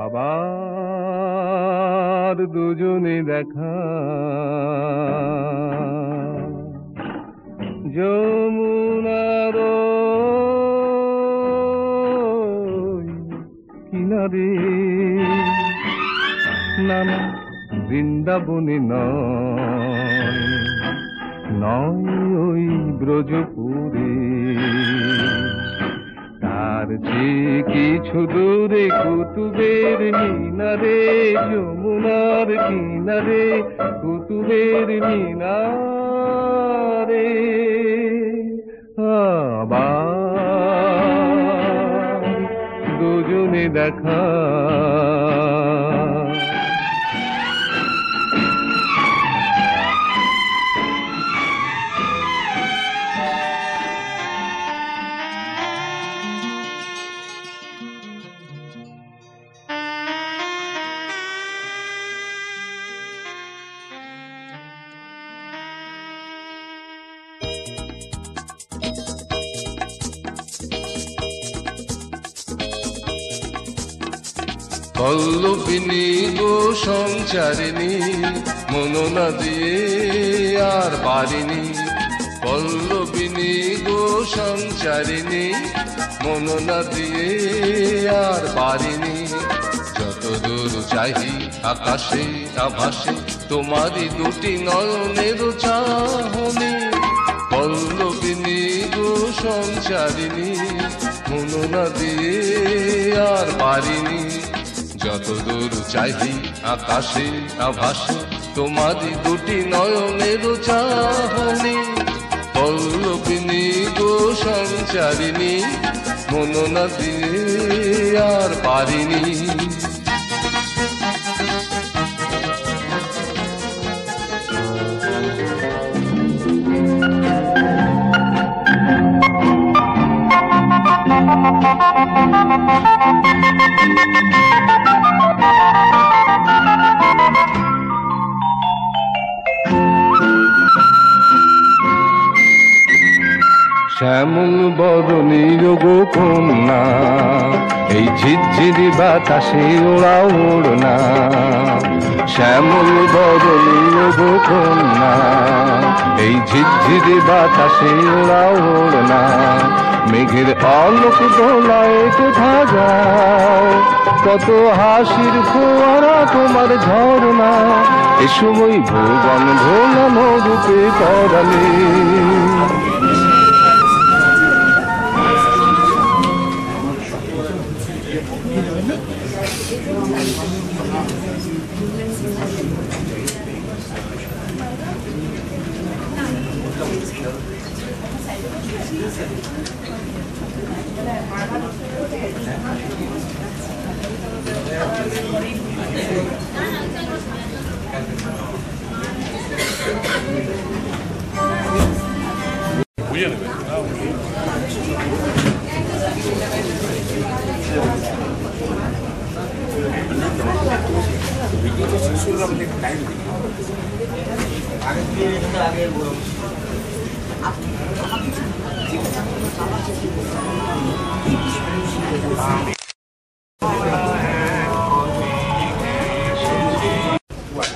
আবার দুজনে দেখা যমুনার কিনারে, নানা বৃন্দাবনে নয়, নয় ওই ব্রজপুরে, তার চেয়ে কিছু দূরে কুতুবের মিনারে, যমুনার কিনারে কুতুবের মিনারে। আবার দুজনে দেখা পল্লবিনী গো সঞ্চারিণী, মননা দিয়ে আর পারিনি। পল্লবিনী গো সঞ্চারিণী, মননা দিয়ে আর পারিনি। যতদূর চাহি আকাশে আভাসে তোমারই দুটি নয়নের চাহনি। পল্লবিনী গো সঞ্চারিণী, মননা দিয়ে আর পারিনি। যতদূর চাহি আকাশে আভাসে তোমারই দুটি নয়নের চাহনি। পল্লবিনী গো সঞ্চারিণী, মননা দিয়ে আর পারিনি। শ্যামল বদনীর গো কন্যা, এই ঝিরঝিরি বাতাসে ওরা ওড়না। শ্যামল বদনীর গো কন্যা, এই ঝিরঝিরি বাতাসে ওরা ওড়না। মেঘের আলোক দোলায় কোথা যাও, কত হাসির ফোয়ারা তোমার ঝরনা। এ সময় ভুবন ভোলানো রূপে তরালে।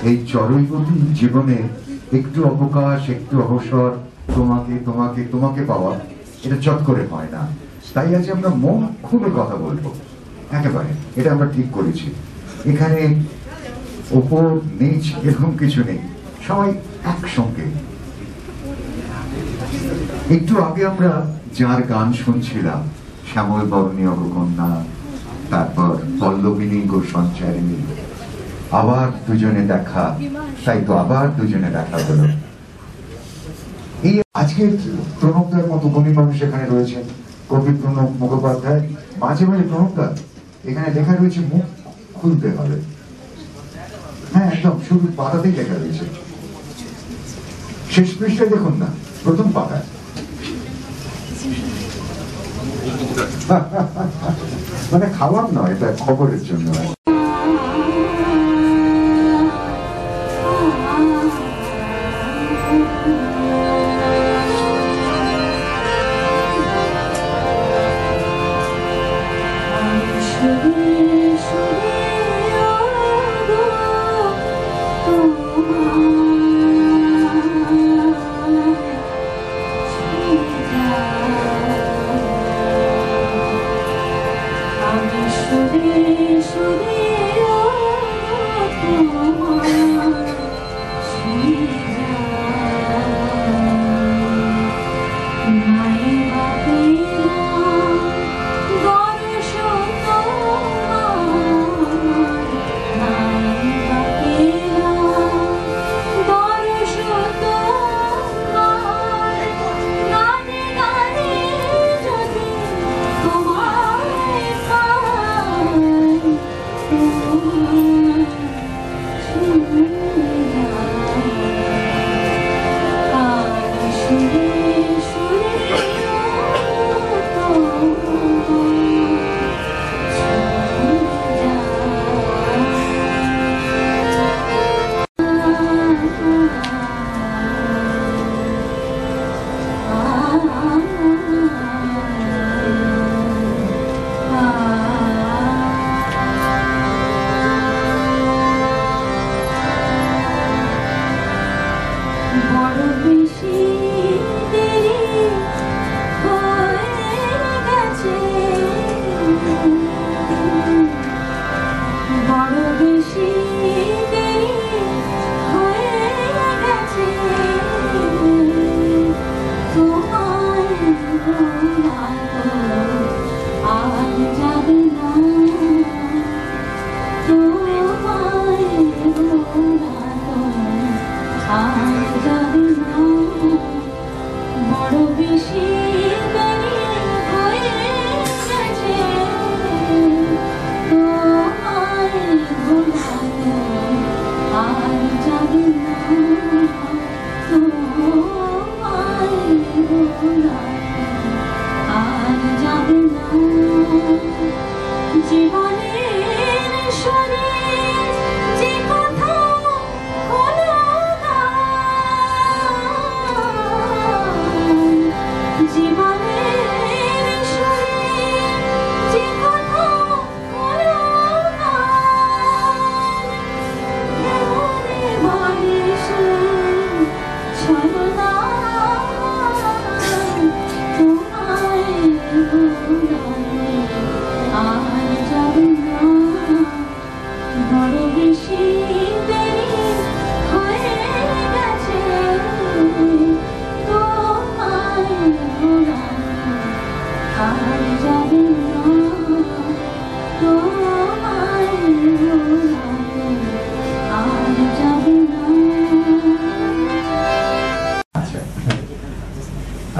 এই চরৈবতী জীবনে একটু অবকাশ, একটু অবসর, তোমাকে তোমাকে তোমাকে পাওয়া, এটা চট করে হয় না। তাই আজ আমরা মন খুলে কথা বলবো একেবারে, এটা আমরা ঠিক করেছি। এখানে ওপর নিচ এরকম কিছু নেই, সবাই একসঙ্গে। একটু আগে আমরা যার গান শুনছিলাম, শ্যামল বরণীয় কন্যা, তারপর পল্লবিনী গো সঞ্চারিণী, আবার দুজনে দেখা, তাই তো আবার দুজনে দেখা হলো। এই আজকে প্রণবদার মতো গুণী মানুষ এখানে রয়েছেন, কবি প্রণব মুখোপাধ্যায়। মাঝে মাঝে প্রণবদা এখানে লেখা রয়েছে মুখ খুলতে হবে। হ্যাঁ, একদম শুধু পাতাতেই লেখা রয়েছে। শেষ পৃষ্ঠায় দেখুন না, প্রথম পাতায়। মানে খাবার নয়, এটা খবরের জন্য। সুরে সুরে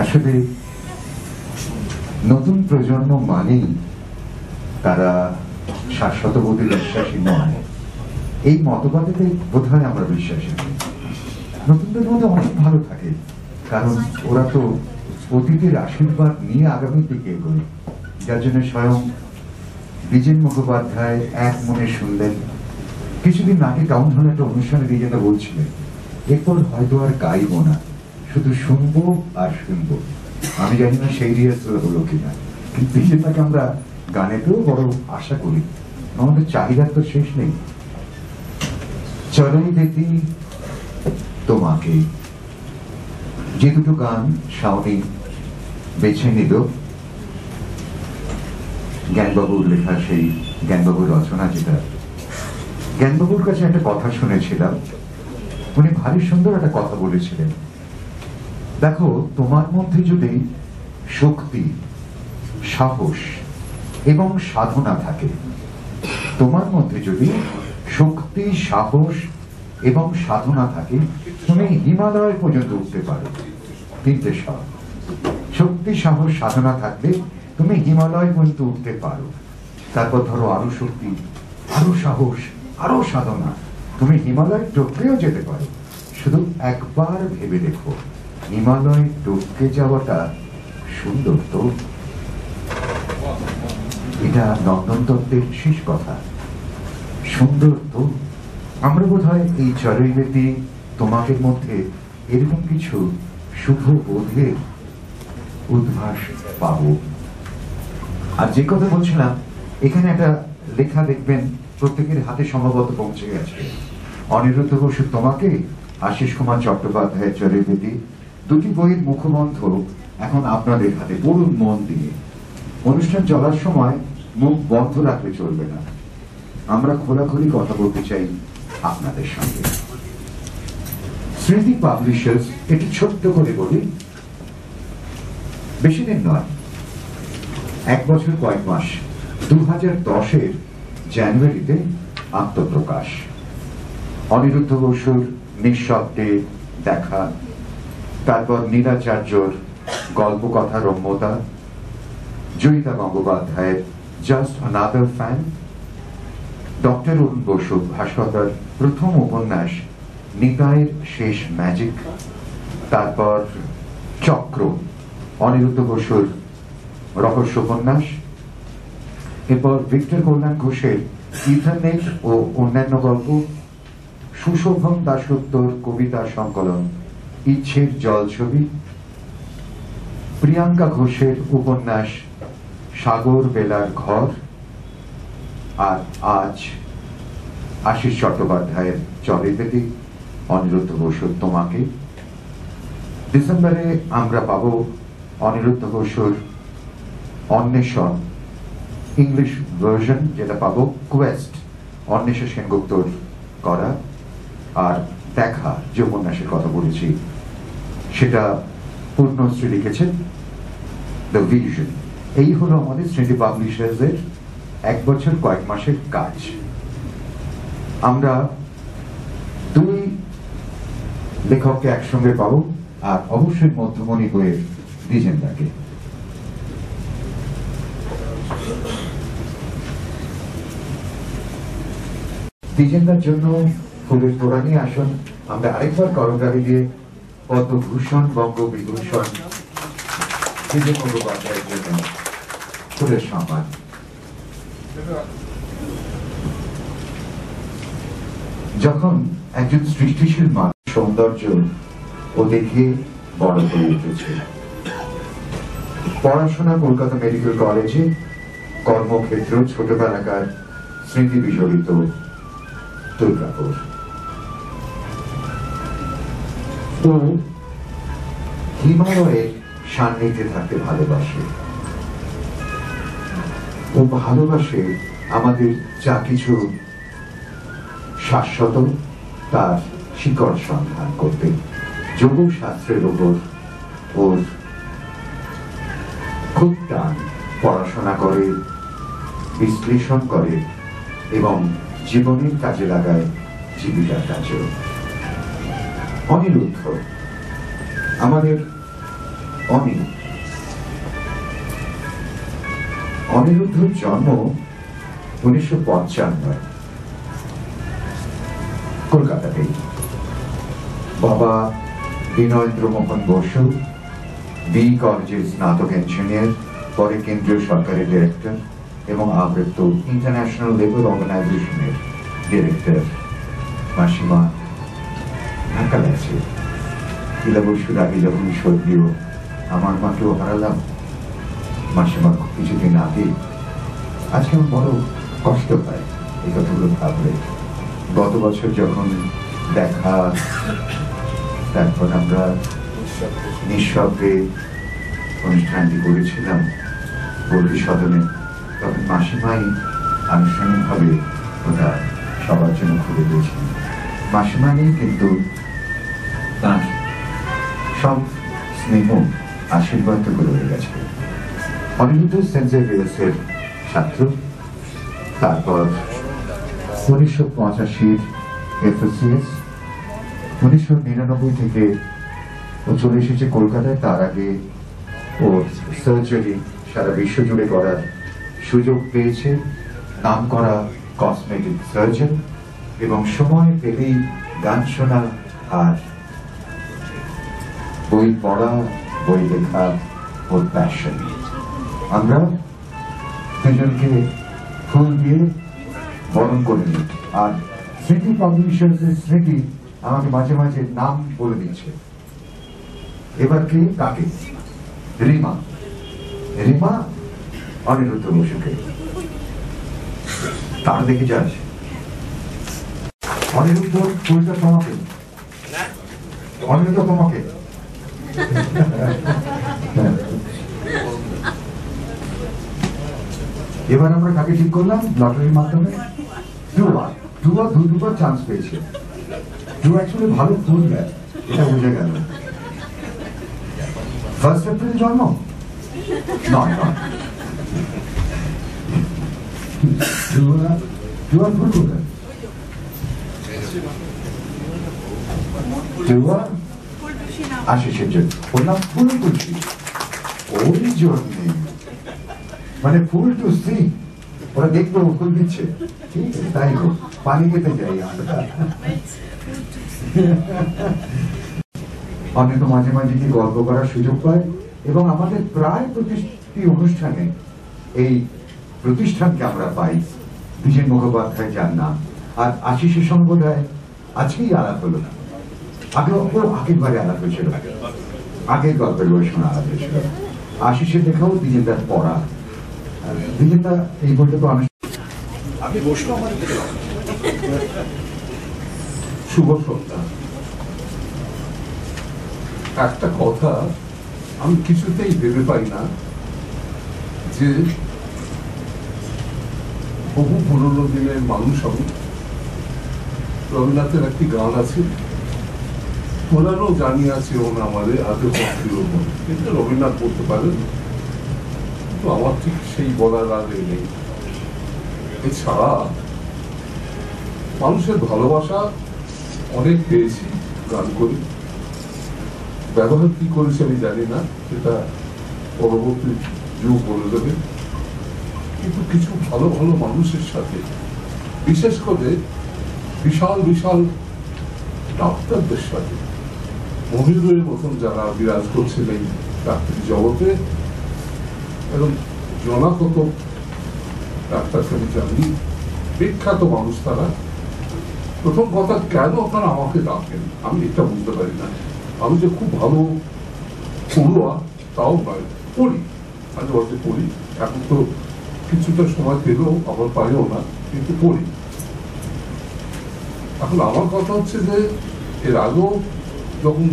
আসলে নতুন প্রজন্ম মানেই তারা শাশ্বতবোধে বিশ্বাসী নয়, এই মতবাদেতে বোধহয় আমরা বিশ্বাসী নই। নতুনদের মধ্যে অনেক ভালো থাকে, কারণ ওরা তো অতীতের আশীর্বাদ নিয়ে আগামীর দিকে এগোয়। যার জন্য স্বয়ং বিজেন মুখোপাধ্যায় এক মনে শুনলেন, কিছুদিন আগে টাউন হলে একটা অনুষ্ঠানে বিজেন্দা বলছিলেন, এরপর হয়তো আর গাইব না, শুধু শুনবো আর শুনবো। আমি জানি না সেই রিহার্সাল হলো কিনা, কিন্তু বিজেন্দাকে আমরা গানেতেও বড় আশা করি, আমাদের চাহিদার তো শেষ নেই। চলাই যেতি তোমাকে, যে দুটো গান শাওনি বেছে নিল, জ্ঞানবাবুর লেখা, সেই জ্ঞানবাবুর রচনা, যেটা জ্ঞানবাবুর কাছে একটা কথা শুনেছিলাম, উনি ভারী সুন্দর একটা কথা বলেছিলেন। দেখো, তোমার মধ্যে যদি শক্তি, সাহস এবং সাধনা থাকে, তোমার মধ্যে যদি শক্তি, সাহস এবং সাধনা থাকে, তুমি হিমালয় পর্যন্ত উঠতে পারো। তিনটে সব, শক্তি, সাহস, সাধনা থাকলে তুমি হিমালয় পর্যন্ত উঠতে পারো। তারপর ধরো আরো শক্তি, আরো সাহস, আরো সাধনা, তুমি হিমালয় টপকেও যেতে পারো। শুধু একবার ভেবে দেখো, হিমালয় টপকে যাওয়াটা সুন্দর তো? এটা নন্দন তত্ত্বের শেষ কথা। সুন্দর তো? আমরা বোধ হয় এই চরৈবেতি তোমাকে মধ্যে এরকম কিছু শুভ বোধের উদ্ভাস পাবো। আর যে কথা বলছিলাম, এখানে একটা লেখা দেখবেন প্রত্যেকের হাতে সম্ভবত পৌঁছে গেছে। অনিরুদ্ধ বসু তোমাকে, আশিস কুমার চট্টোপাধ্যায়ের চরৈবেতি, দুটি বইয়ের মুখবন্ধ এখন আপনাদের হাতে। পড়ুন মন দিয়ে। অনুষ্ঠান চলার সময় মুখ বন্ধ রাখলে চলবে না, আমরা খোলাখুলি কথা বলতে চাই আপনাদের সঙ্গে। স্মৃতি পাবলিশার্স, এটি ছোট্ট করে বলি, বেশি দিন নয়, 1 বছর কয়েক মাস, 2010-এর জানুয়ারিতে আত্মপ্রকাশ। অনিরুদ্ধ বসুর নিঃশব্দে দেখা, তারপর নীলাচার্যর গল্পকথা রম্যতা, জয়িতা গঙ্গোপাধ্যায়ের জাস্ট অ্যানাদার ফ্যান, ডক্টর অরুণ বসু ভাস্কর প্রথম উপন্যাস নিতাইয়ের শেষ ম্যাজিক, তারপর চক্র অনিরুদ্ধ বসুর রহস্য উপন্যাস, এরপর ভিক্টর কল্যাণ ঘোষের ইন্টারনেট ও অন্যান্য গল্প, সুশোভন দাশগুপ্তর কবিতা সংকলন ইচ্ছের জলছবি, প্রিয়াঙ্কা ঘোষের উপন্যাস সাগর বেলার ঘর, আর আজ আশিস চট্টোপাধ্যায়ের চলে পেতে অনিরুদ্ধ বসুর তোমাকে। ডিসেম্বরে আমরা পাব অনিরুদ্ধ বসুর অন্বেষণ ইংলিশ ভার্সন, যেটা পাবো কোয়েস্ট অন্বেষা সেনগুপ্তর করা, আর দেখা যে উপন্যাসের কথা বলেছি সেটা পূর্ণশ্রী লিখেছেন দ্য ভিশন। এই হলো আমাদের স্মৃতি পাবলিশার্সের 1 বছর কয়েক মাসের কাজ। আমরা 2 লেখককে একসঙ্গে পাবো, আর অবশ্যই মধ্যমণি বইয়ের দ্বিজেন্দ্রকে। দ্বিজেন্দ্রার জন্য ফুলের তোড়া নিয়ে আসুন আমরা আরেকবার করতালি দিয়ে পদ্মভূষণ বঙ্গবিভূষণ বিজয় গঙ্গোপাধ্যায়ের জন্য ফুলের সম্মান। যখন একজন সৃষ্টিশীল মানুষ সৌন্দর্য ও দেখে বড় হয়ে উঠেছে, পড়াশোনা কলকাতা মেডিকেল কলেজে, কর্মক্ষেত্র ছোটবেলাকার স্মৃতি বিজড়িত দুর্গাপুর। ও হিমালয়ের সান্নিধ্যে থাকতে ভালোবাসে, ও ভালোবাসে আমাদের যা কিছু শাশ্বত তার শিকড় সন্ধান করতে। যোগশাস্ত্রের উপর ওর খুব টান, পড়াশোনা করে, বিশ্লেষণ করে এবং জীবনের কাজে লাগায় জীবিকার কাজেও। অনিরুদ্ধ আমাদের অনিরুদ্ধর জন্ম 1955 কলকাতাতেই। বাবা বিনয়েন্দ্র মোহন বসু বি কলেজের স্নাতক ইঞ্জিনিয়ার, পরে কেন্দ্রীয় সরকারের ডিরেক্টর এবং আবৃত্ত ইন্টারন্যাশনাল লেবার অর্গানাইজেশনের ডিরেক্টর। মাসিমা ঢাকা গেছে। ইলা বসুর আগে যখন স্বর্গীয় আমার মাকেও হারালাম, মাসিমা কিছুদিন আগে। আজকে আমার বড় কষ্ট হয় এই কথাগুলো ভাবলে। গত বছর যখন দেখা, তারপর আমরা নিঃশব্দে অনুষ্ঠানটি করেছিলাম বর্গী সদনে, তখন মাসিমাই আনুষ্ঠানিকভাবে ওটা সবার জন্য খুলে দিয়েছিলেন। মাসিমা নেই, কিন্তু তার সব স্নেহ আশীর্বাদ করে হয়ে গেছে। অনিরুদ্ধ সেন্ট জেভিয়ার্সের ছাত্র, তারপর 1985 FCS, 1999 থেকে ও চলে এসেছে কলকাতায়। তার আগে ও সার্জারি সারা বিশ্ব জুড়ে করার সুযোগ পেয়েছে, নাম করা কসমেটিক সার্জন, এবং সময় পেলেই গান শোনা আর বই পড়া, বই লেখা ওর প্যাশন। আমরা দুজনকে ফুল দিয়ে বরণ করে নিই। আর স্মৃতি পাবলিশার্সের স্মৃতি আমাকে মাঝে মাঝে নাম বলে দিচ্ছে। এবার কে কাকে? রিমা। রিমা অনিরুদ্ধ বসুকে। তার দেখে যাস অনিরুদ্ধ ফুলটা তোমাকে, অনিরুদ্ধ তোমাকে। এবার আমরা কাকে ঠিক করলাম লটারির মাধ্যমে? দুবার চান্স পেয়েছে। অ্যাকচুয়ালি ভালো ফুল দেয়, এটা বুঝে গেল। 1 এপ্রিল জন্ম, নয় নয়। জুয়া ফুল কোথায়? জুয়া আশিসের জন্য ওর নাম ফুল তুলসী, ওই জন্যে মানে ফুল টু সি, ওরা দেখলো ফুল দিচ্ছে, ঠিক আছে তাই হোক, পানি খেতে যাই আমরা। আমি তো মাঝে মাঝে কি গল্প করার সুযোগ পাই, এবং আমাদের প্রায় প্রতিটি অনুষ্ঠানে এই প্রতিষ্ঠানকে আমরা পাই। দ্বিজেন মুখোপাধ্যায় যার নাম, আর আশিসের সম্প্রদায় আজকেই আলাপ হলো না, আগের বারে আলাপ হয়েছিল, আগের গল্পের বই শোনা আলাপ হয়েছিল। আশিসের দেখাও দ্বিজেনদার পড়া, দ্বিজেনদা এই বইটা তো আমি শুভ সন্ধ্যা। একটা কথা আমি কিছুতেই ভেবে পাই না যে বহু পুরোনো দিনের মানুষ আমি, রবীন্দ্রনাথের একটি গান আছে, ওনারও জানিয়ে আছে ওনা আমাদের আদৌ প্রিয়, কিন্তু রবীন্দ্রনাথ বলতে পারেন, কিন্তু আমার ঠিক সেই বলার আগে নেই। এছাড়া মানুষের ভালোবাসা অনেক পেয়েছি গান করি, ব্যবহার কি করেছে আমি জানি না, সেটা পরবর্তী যুগ বলে দেবে। কিন্তু কিছু ভালো ভালো মানুষের সাথে, বিশেষ করে বিশাল বিশাল ডাক্তারদের সাথে, মহিলাদের মতন যারা বিরাজ করছিলেন ডাক্তারি জগতে, এবং জনাকত ডাক্তারকে আমি জানি, বিখ্যাত মানুষ তারা। প্রথম কথা, কেন আপনারা আমাকে ডাকেন আমি এটা বুঝতে পারি না। আমি যে খুব ভালো পড়ুয়া তাও নয়, পড়ি, মাঝে মাঝে পড়ি, এখন তো কিছুটা সময় পেলেও আবার পাইও না, কিন্তু পড়ি। এখন আমার কথা হচ্ছে যে এর আগেও যখন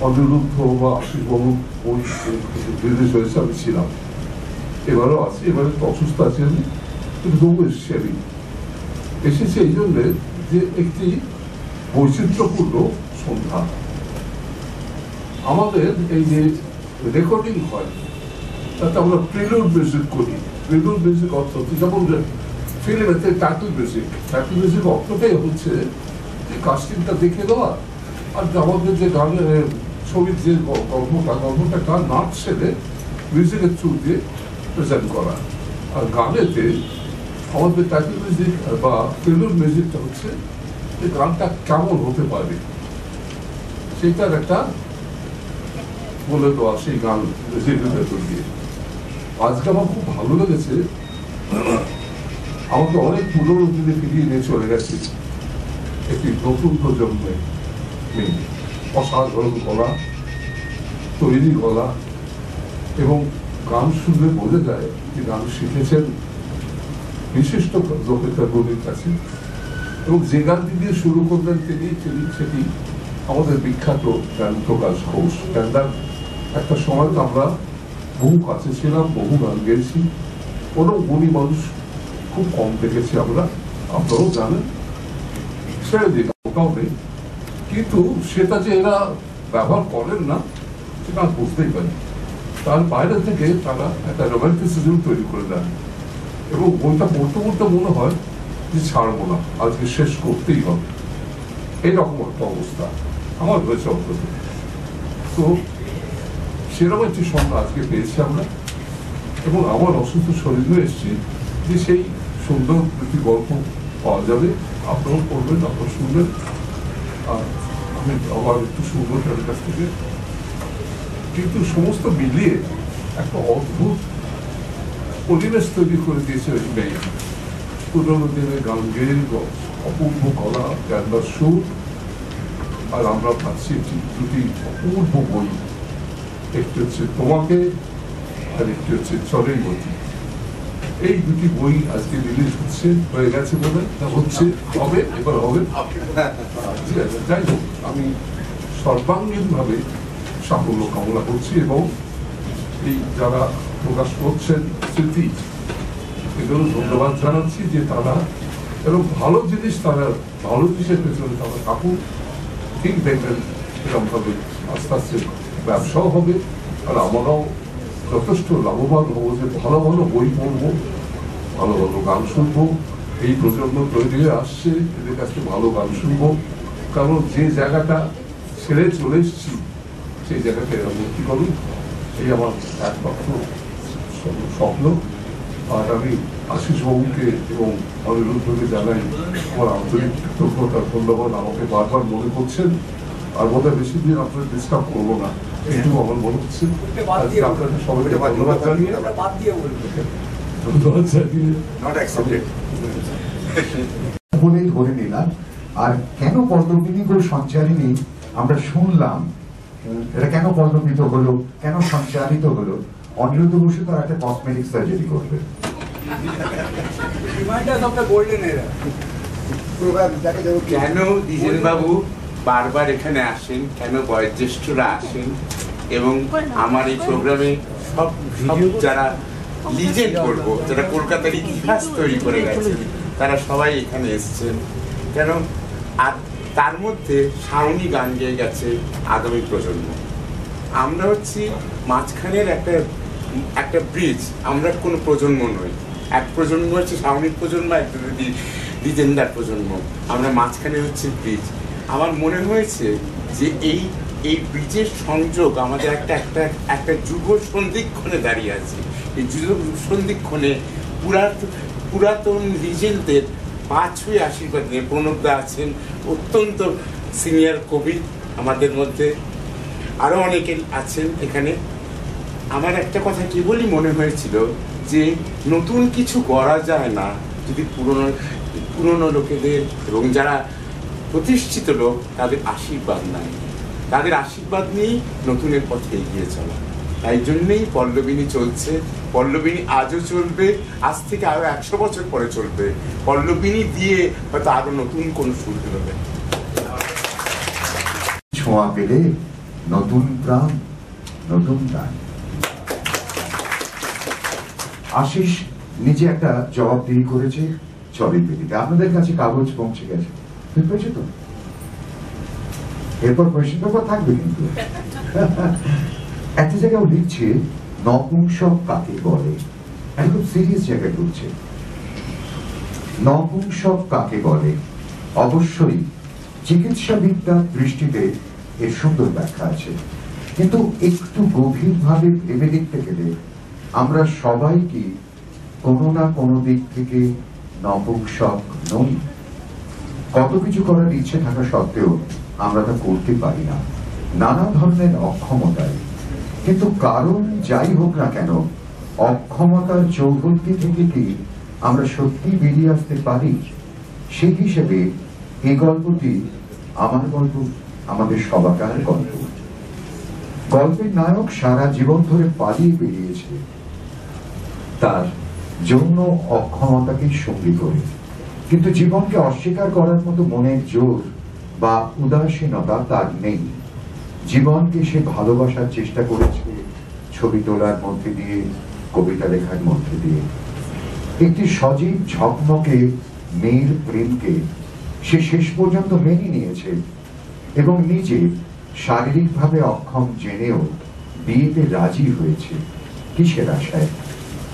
অনিরুদ্ধ বা আশিসবাবু ওই বিদেশ হয়েছে আমি ছিলাম, এবারেও আছি, এবারে তো অসুস্থ আছি আমি, কিন্তু তবু এসেছি আমি। এসেছি এই জন্যে যে একটি বৈচিত্র্যপূর্ণ সন্ধ্যা। আমাদের এই যে রেকর্ডিং হয় তাতে আমরা প্রিলুড মিউজিক করি। প্রিলুড মিউজিক অর্থ যেমন ফিল্মেতে টাইটেল মিউজিক অর্থটাই হচ্ছে যে কাস্টিংটা দেখে দেওয়া, আর আমাদের যে গানের ছবির যে গল্পটা গান নাচ সেরে মিউজিকের থ্রু দিয়ে প্রেজেন্ট করা। আর গানেতে আমাদের টাইটেল মিউজিক বা প্রিলুড মিউজিকটা হচ্ছে যে গানটা কেমন হতে পারে সেটার একটা বলে দেওয়া, সেই গান মিউজিকের ভেতর দিয়ে। আজকে আমার খুব ভালো লেগেছে, আমাকে অনেক পুরোনো দিনে ফিরিয়ে নিয়ে চলে গেছে একটি নতুন প্রজন্মের মেয়ে, অসাধারণ গলা, তৈরি গলা, এবং গান শুনলে বোঝা যায় যে গান শিখেছেন বিশিষ্ট লোকের কাছে, এবং যে গানটি দিয়ে শুরু করলেন তিনি সেটি আমাদের বিখ্যাত গান প্রকাশ ঘোষ। গানটার একটা সময় তো আমরা বহু কাছে ছিলাম, বহু গান গেয়েছি, কোনো গুণী মানুষ খুব কম দেখেছি আমরা, আপনারাও জানেন, ছেড়ে দিন ওটাও নেই। কিন্তু সেটা যে এরা ব্যবহার করেন না সেটা বুঝতেই পারি। তার বাইরে থেকে তারা একটা রোমান্টিসিজম তৈরি করে দেন, এবং বইটা পড়তে পড়তে মনে হয় যে ছাড়বো না, আজকে শেষ করতেই হবে, এইরকম একটা অবস্থা আমার হয়েছে অন্তত। তো সেরকম একটি সন্ধ্যা আজকে পেয়েছি আমরা, এবং আমার অসুস্থ শরীরও এসছে যে সেই সুন্দর একটি গল্প পাওয়া যাবে, আপনারাও পড়বেন, আপনারা শুনবেন, আর আমি আবার একটু শুনবো তাদের কাছ থেকে। কিন্তু সমস্ত মিলিয়ে একটা অদ্ভুত পরিবেশ তৈরি করে দিয়েছে ওই মেয়ে। পুরোনো দিনের গান গেয়ে অপূর্ব গলা, গান্ডার সুর, আর আমরা পাচ্ছি দুটি অপূর্ব বই, একটি হচ্ছে তোমাকে আর একটি হচ্ছে চলেই গতি। এই দুটি বই আজকে রিলিজ হয়ে গেছে বলে হচ্ছে, হবে, এবার হবে। ঠিক আছে, যাই হোক, আমি সর্বাঙ্গীন ভাবে সাফল্য কামনা করছি, এবং এই যারা প্রকাশ করছেন স্মৃতি, এগুলো ধন্যবাদ জানাচ্ছি যে তারা এরকম ভালো জিনিস, তারা ভালো জিনিসের পেছনে তারা থাকুক, ঠিক দেখবেন এরকম ভাবে আস্তে আস্তে ব্যবসাও হবে, আর আমরাও যথেষ্ট লাভবান হবো, যে ভালো ভালো বই পড়বো, ভালো ভালো গান শুনবো। এই প্রজন্ম তৈরি হয়ে আসছে, এদের কাছে ভালো গান শুনবো, কারণ যে জায়গাটা ছেড়ে চলে এসেছি সেই জায়গাটা এরা মুক্তি করুন, এই আমার একমাত্র স্বপ্ন। আর আমি আশিস বাবুকে এবং অনিরুদ্ধকে জানাই আমার আন্তরিক কৃতজ্ঞতা, ধন্যবাদ। আমাকে বারবার মনে করছেন, আর বোধহয় বেশি দিন আপনাদের ডিস্টার্ব করবো না, এইটুকু আমার মনে হচ্ছে। আজকে আপনাদের সবাইকে ধন্যবাদ জানিয়ে বলেই ধরে নিলাম। আর কেন পল্লবিনী গো সঞ্চারিণী আমরা শুনলাম, এটা কেন পল্লবিত হলো, কেন সঞ্চারিত হলো? অনিরুদ্ধ বসু তো একটা কসমেটিক সার্জারি করবে। কেন দ্বিজেন বাবু বারবার এখানে আসেন, কেন বয়োজ্যেষ্ঠরা আসেন, এবং আমার এই প্রোগ্রামে সব যারা লিজেন্ড বলবো, যারা কলকাতার ইতিহাস তৈরি করে গেছেন, তারা সবাই এখানে এসছেন কেন? আর তার মধ্যে শাওনি গান গেয়ে গেছে আগামী প্রজন্ম। আমরা হচ্ছি মাঝখানের একটা ব্রিজ, আমরা কোনো প্রজন্ম নই। এক প্রজন্ম হচ্ছে শাওনির প্রজন্ম, একটা দ্বিজেন্দার প্রজন্ম, আমরা মাঝখানে হচ্ছে ব্রিজ। আমার মনে হয়েছে যে এই ব্রিজের সংযোগ আমাদের একটা যুগ সন্ধিক্ষণে দাঁড়িয়ে আছে। এই যুগ সন্ধিক্ষণে পুরাতন লিজেন্ডদের পা ছুঁয়ে আশীর্বাদ নিয়ে প্রণবদা আছেন, অত্যন্ত সিনিয়র কবি আমাদের মধ্যে, আরও অনেকে আছেন এখানে। আমার একটা কথা কেবলই মনে হয়েছিল যে নতুন কিছু করা যায় না যদি পুরনো লোকেদের এবং যারা প্রতিষ্ঠিত লোক তাদের আশীর্বাদ নাই। তাদের আশীর্বাদ নিয়েই নতুনের পথে এগিয়ে চলা। তাই জন্যেই পল্লবিনী চলছে, পল্লবিনী আজও চলবে, আজ থেকে আরো 100 বছর পরে চলবে। পল্লবিনী দিয়ে হয়তো আরো নতুন কোন সুর বেরোবে। ছোঁয়া পেলে নতুন প্রাণ, নতুন গান। আশিস নিজে একটা জবাবদিহি করেছে ছবির ভিত্তিতে। আপনাদের কাছে কাগজ পৌঁছে গেছে, ঠিক পেয়েছে তো? এরপর কোয়েশ্চেন পেপার থাকবে কিন্তু। একটা জায়গায় লিখছে নপুংসক কাকে বলে, একদম সিরিয়াস জায়গায় ঢুকছে। নপুংসক কাকে বলে? অবশ্যই চিকিৎসাবিদ্যার দৃষ্টিতে এর সুন্দর ব্যাখ্যা আছে, কিন্তু একটু গভীরভাবে ভেবে দেখতে গেলে আমরা সবাই কি কোনো না কোনো দিক থেকে নপুংসক নই? কত কিছু করার ইচ্ছে থাকা সত্ত্বেও আমরা তা করতে পারি না, নানা ধরনের অক্ষমতায়। কিন্তু কারণ যাই হোক না কেন, অক্ষমতার চৌহদ্দি থেকে কি আমরা সত্যি বেরিয়ে আসতে পারি? সেই হিসেবে এই গল্পটি আমার গল্প, আমাদের সবাকার গল্প। গল্পের নায়ক সারা জীবন ধরে পালিয়ে বেরিয়েছে তার যৌন অক্ষমতাকে সঙ্গী করে, কিন্তু জীবনকে অস্বীকার করার মতো মনের জোর বা উদাসীনতা তার নেই। জীবনকে সে ভালোবাসার চেষ্টা করেছে ছবি তোলার মধ্যে দিয়ে, কবিতা লেখার মধ্যে দিয়ে। একটি সজীব ঝকমকে মেয়ের প্রেমকে সে শেষ পর্যন্ত মেনে নিয়েছে এবং নিজে শারীরিকভাবে অক্ষম জেনেও বিয়েতে রাজি হয়েছে। কিসের আশায়?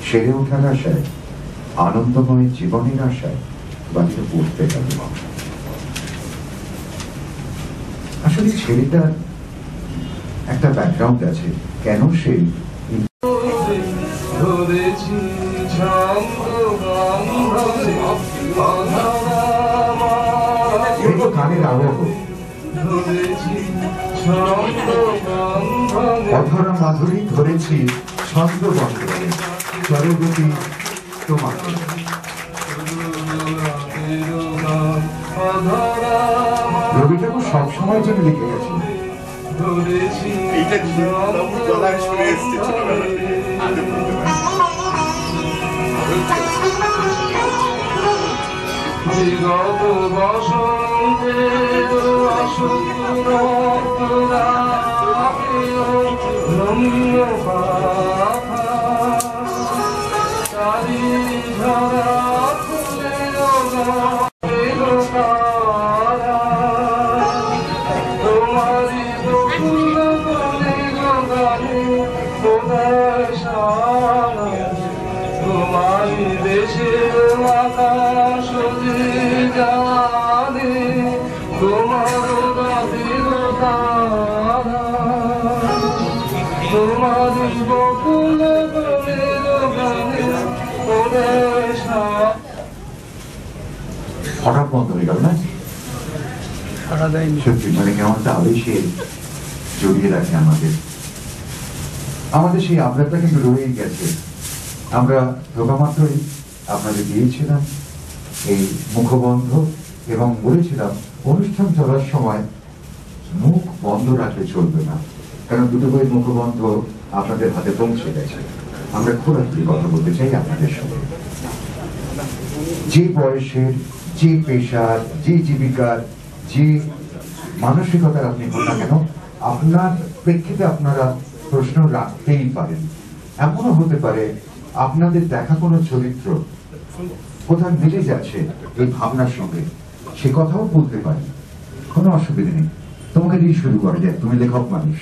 সেরে ওঠার আশায়, আনন্দময় জীবনের আশায়, বা পড়তে গেল। আসলে ছেলেটার একটা ব্যাকগ্রাউন্ড আছে, কেন সে গানের আবহ অধরা মাধুরী ধরেছি ছন্দ বন্ধে, চরগতি তোমাকে। রবি ঠাকুর সবসময় জন্য লিখে গেছে বিগত বসন্তে তোমারি দেশের আকাশ যে জানে তোমার রাতের তারা, তোমার বকুল বনের গানে ওরে হঠাৎ বন্ধ হয়ে গেল না? সত্যি মানে কেমনটা আবেশে জড়িয়ে রাখে আমাদের সেই আবদারটা কিন্তু রয়েই গেছে। আমরা ঢোকা মাত্রই আপনাদের দিয়েছিলাম এই মুখবন্ধ এবং বলেছিলাম অনুষ্ঠান চলার সময় মুখ বন্ধ রাখলে চলবে না, কারণ দুটো বই মুখবন্ধ আপনাদের হাতে পৌঁছে গেছে। আমরা খোলাখুলি কথা বলতে চাই আপনাদের সঙ্গে। যে বয়সের, যে পেশার, যে জীবিকার, যে মানসিকতার আপনি হন না কেন, আপনার প্রেক্ষিতে আপনারা প্রশ্ন রাখতেই পারেন। এমনও হতে পারে আপনাদের দেখা কোনো চরিত্র কোথাও মিলে যাচ্ছে এই ভাবনার সঙ্গে, সে কথাও বলতে পারেন, কোনো অসুবিধা নেই। তোমাকে দিয়ে শুরু করা যায়, তুমি লেখক মানুষ।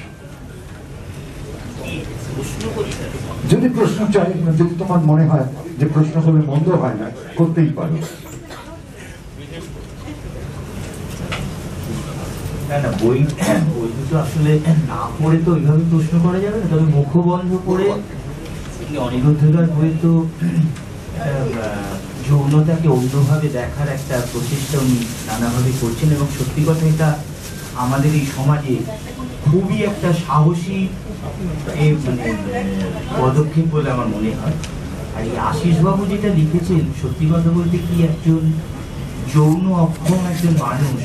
যদি প্রশ্ন চাই, যদি তোমার মনে হয় যে প্রশ্ন হলে মন্দ হয় না, করতেই পারো। না বই দুটো আসলে না পড়ে তো ওইভাবে প্রশ্ন করা যাবে না, তবে মুখবন্ধ করে অনিরুদ্ধদার বই তো যৌনতাকে অন্যভাবে দেখার একটা প্রচেষ্টা উনি নানাভাবে করছেন, এবং সত্যি কথা এটা আমাদের এই সমাজে খুবই একটা সাহসী মানে পদক্ষেপ বলে আমার মনে হয়। আর এই আশিসবাবু যেটা লিখেছেন, সত্যি কথা বলতে কি একজন যৌন অক্ষম একজন মানুষ,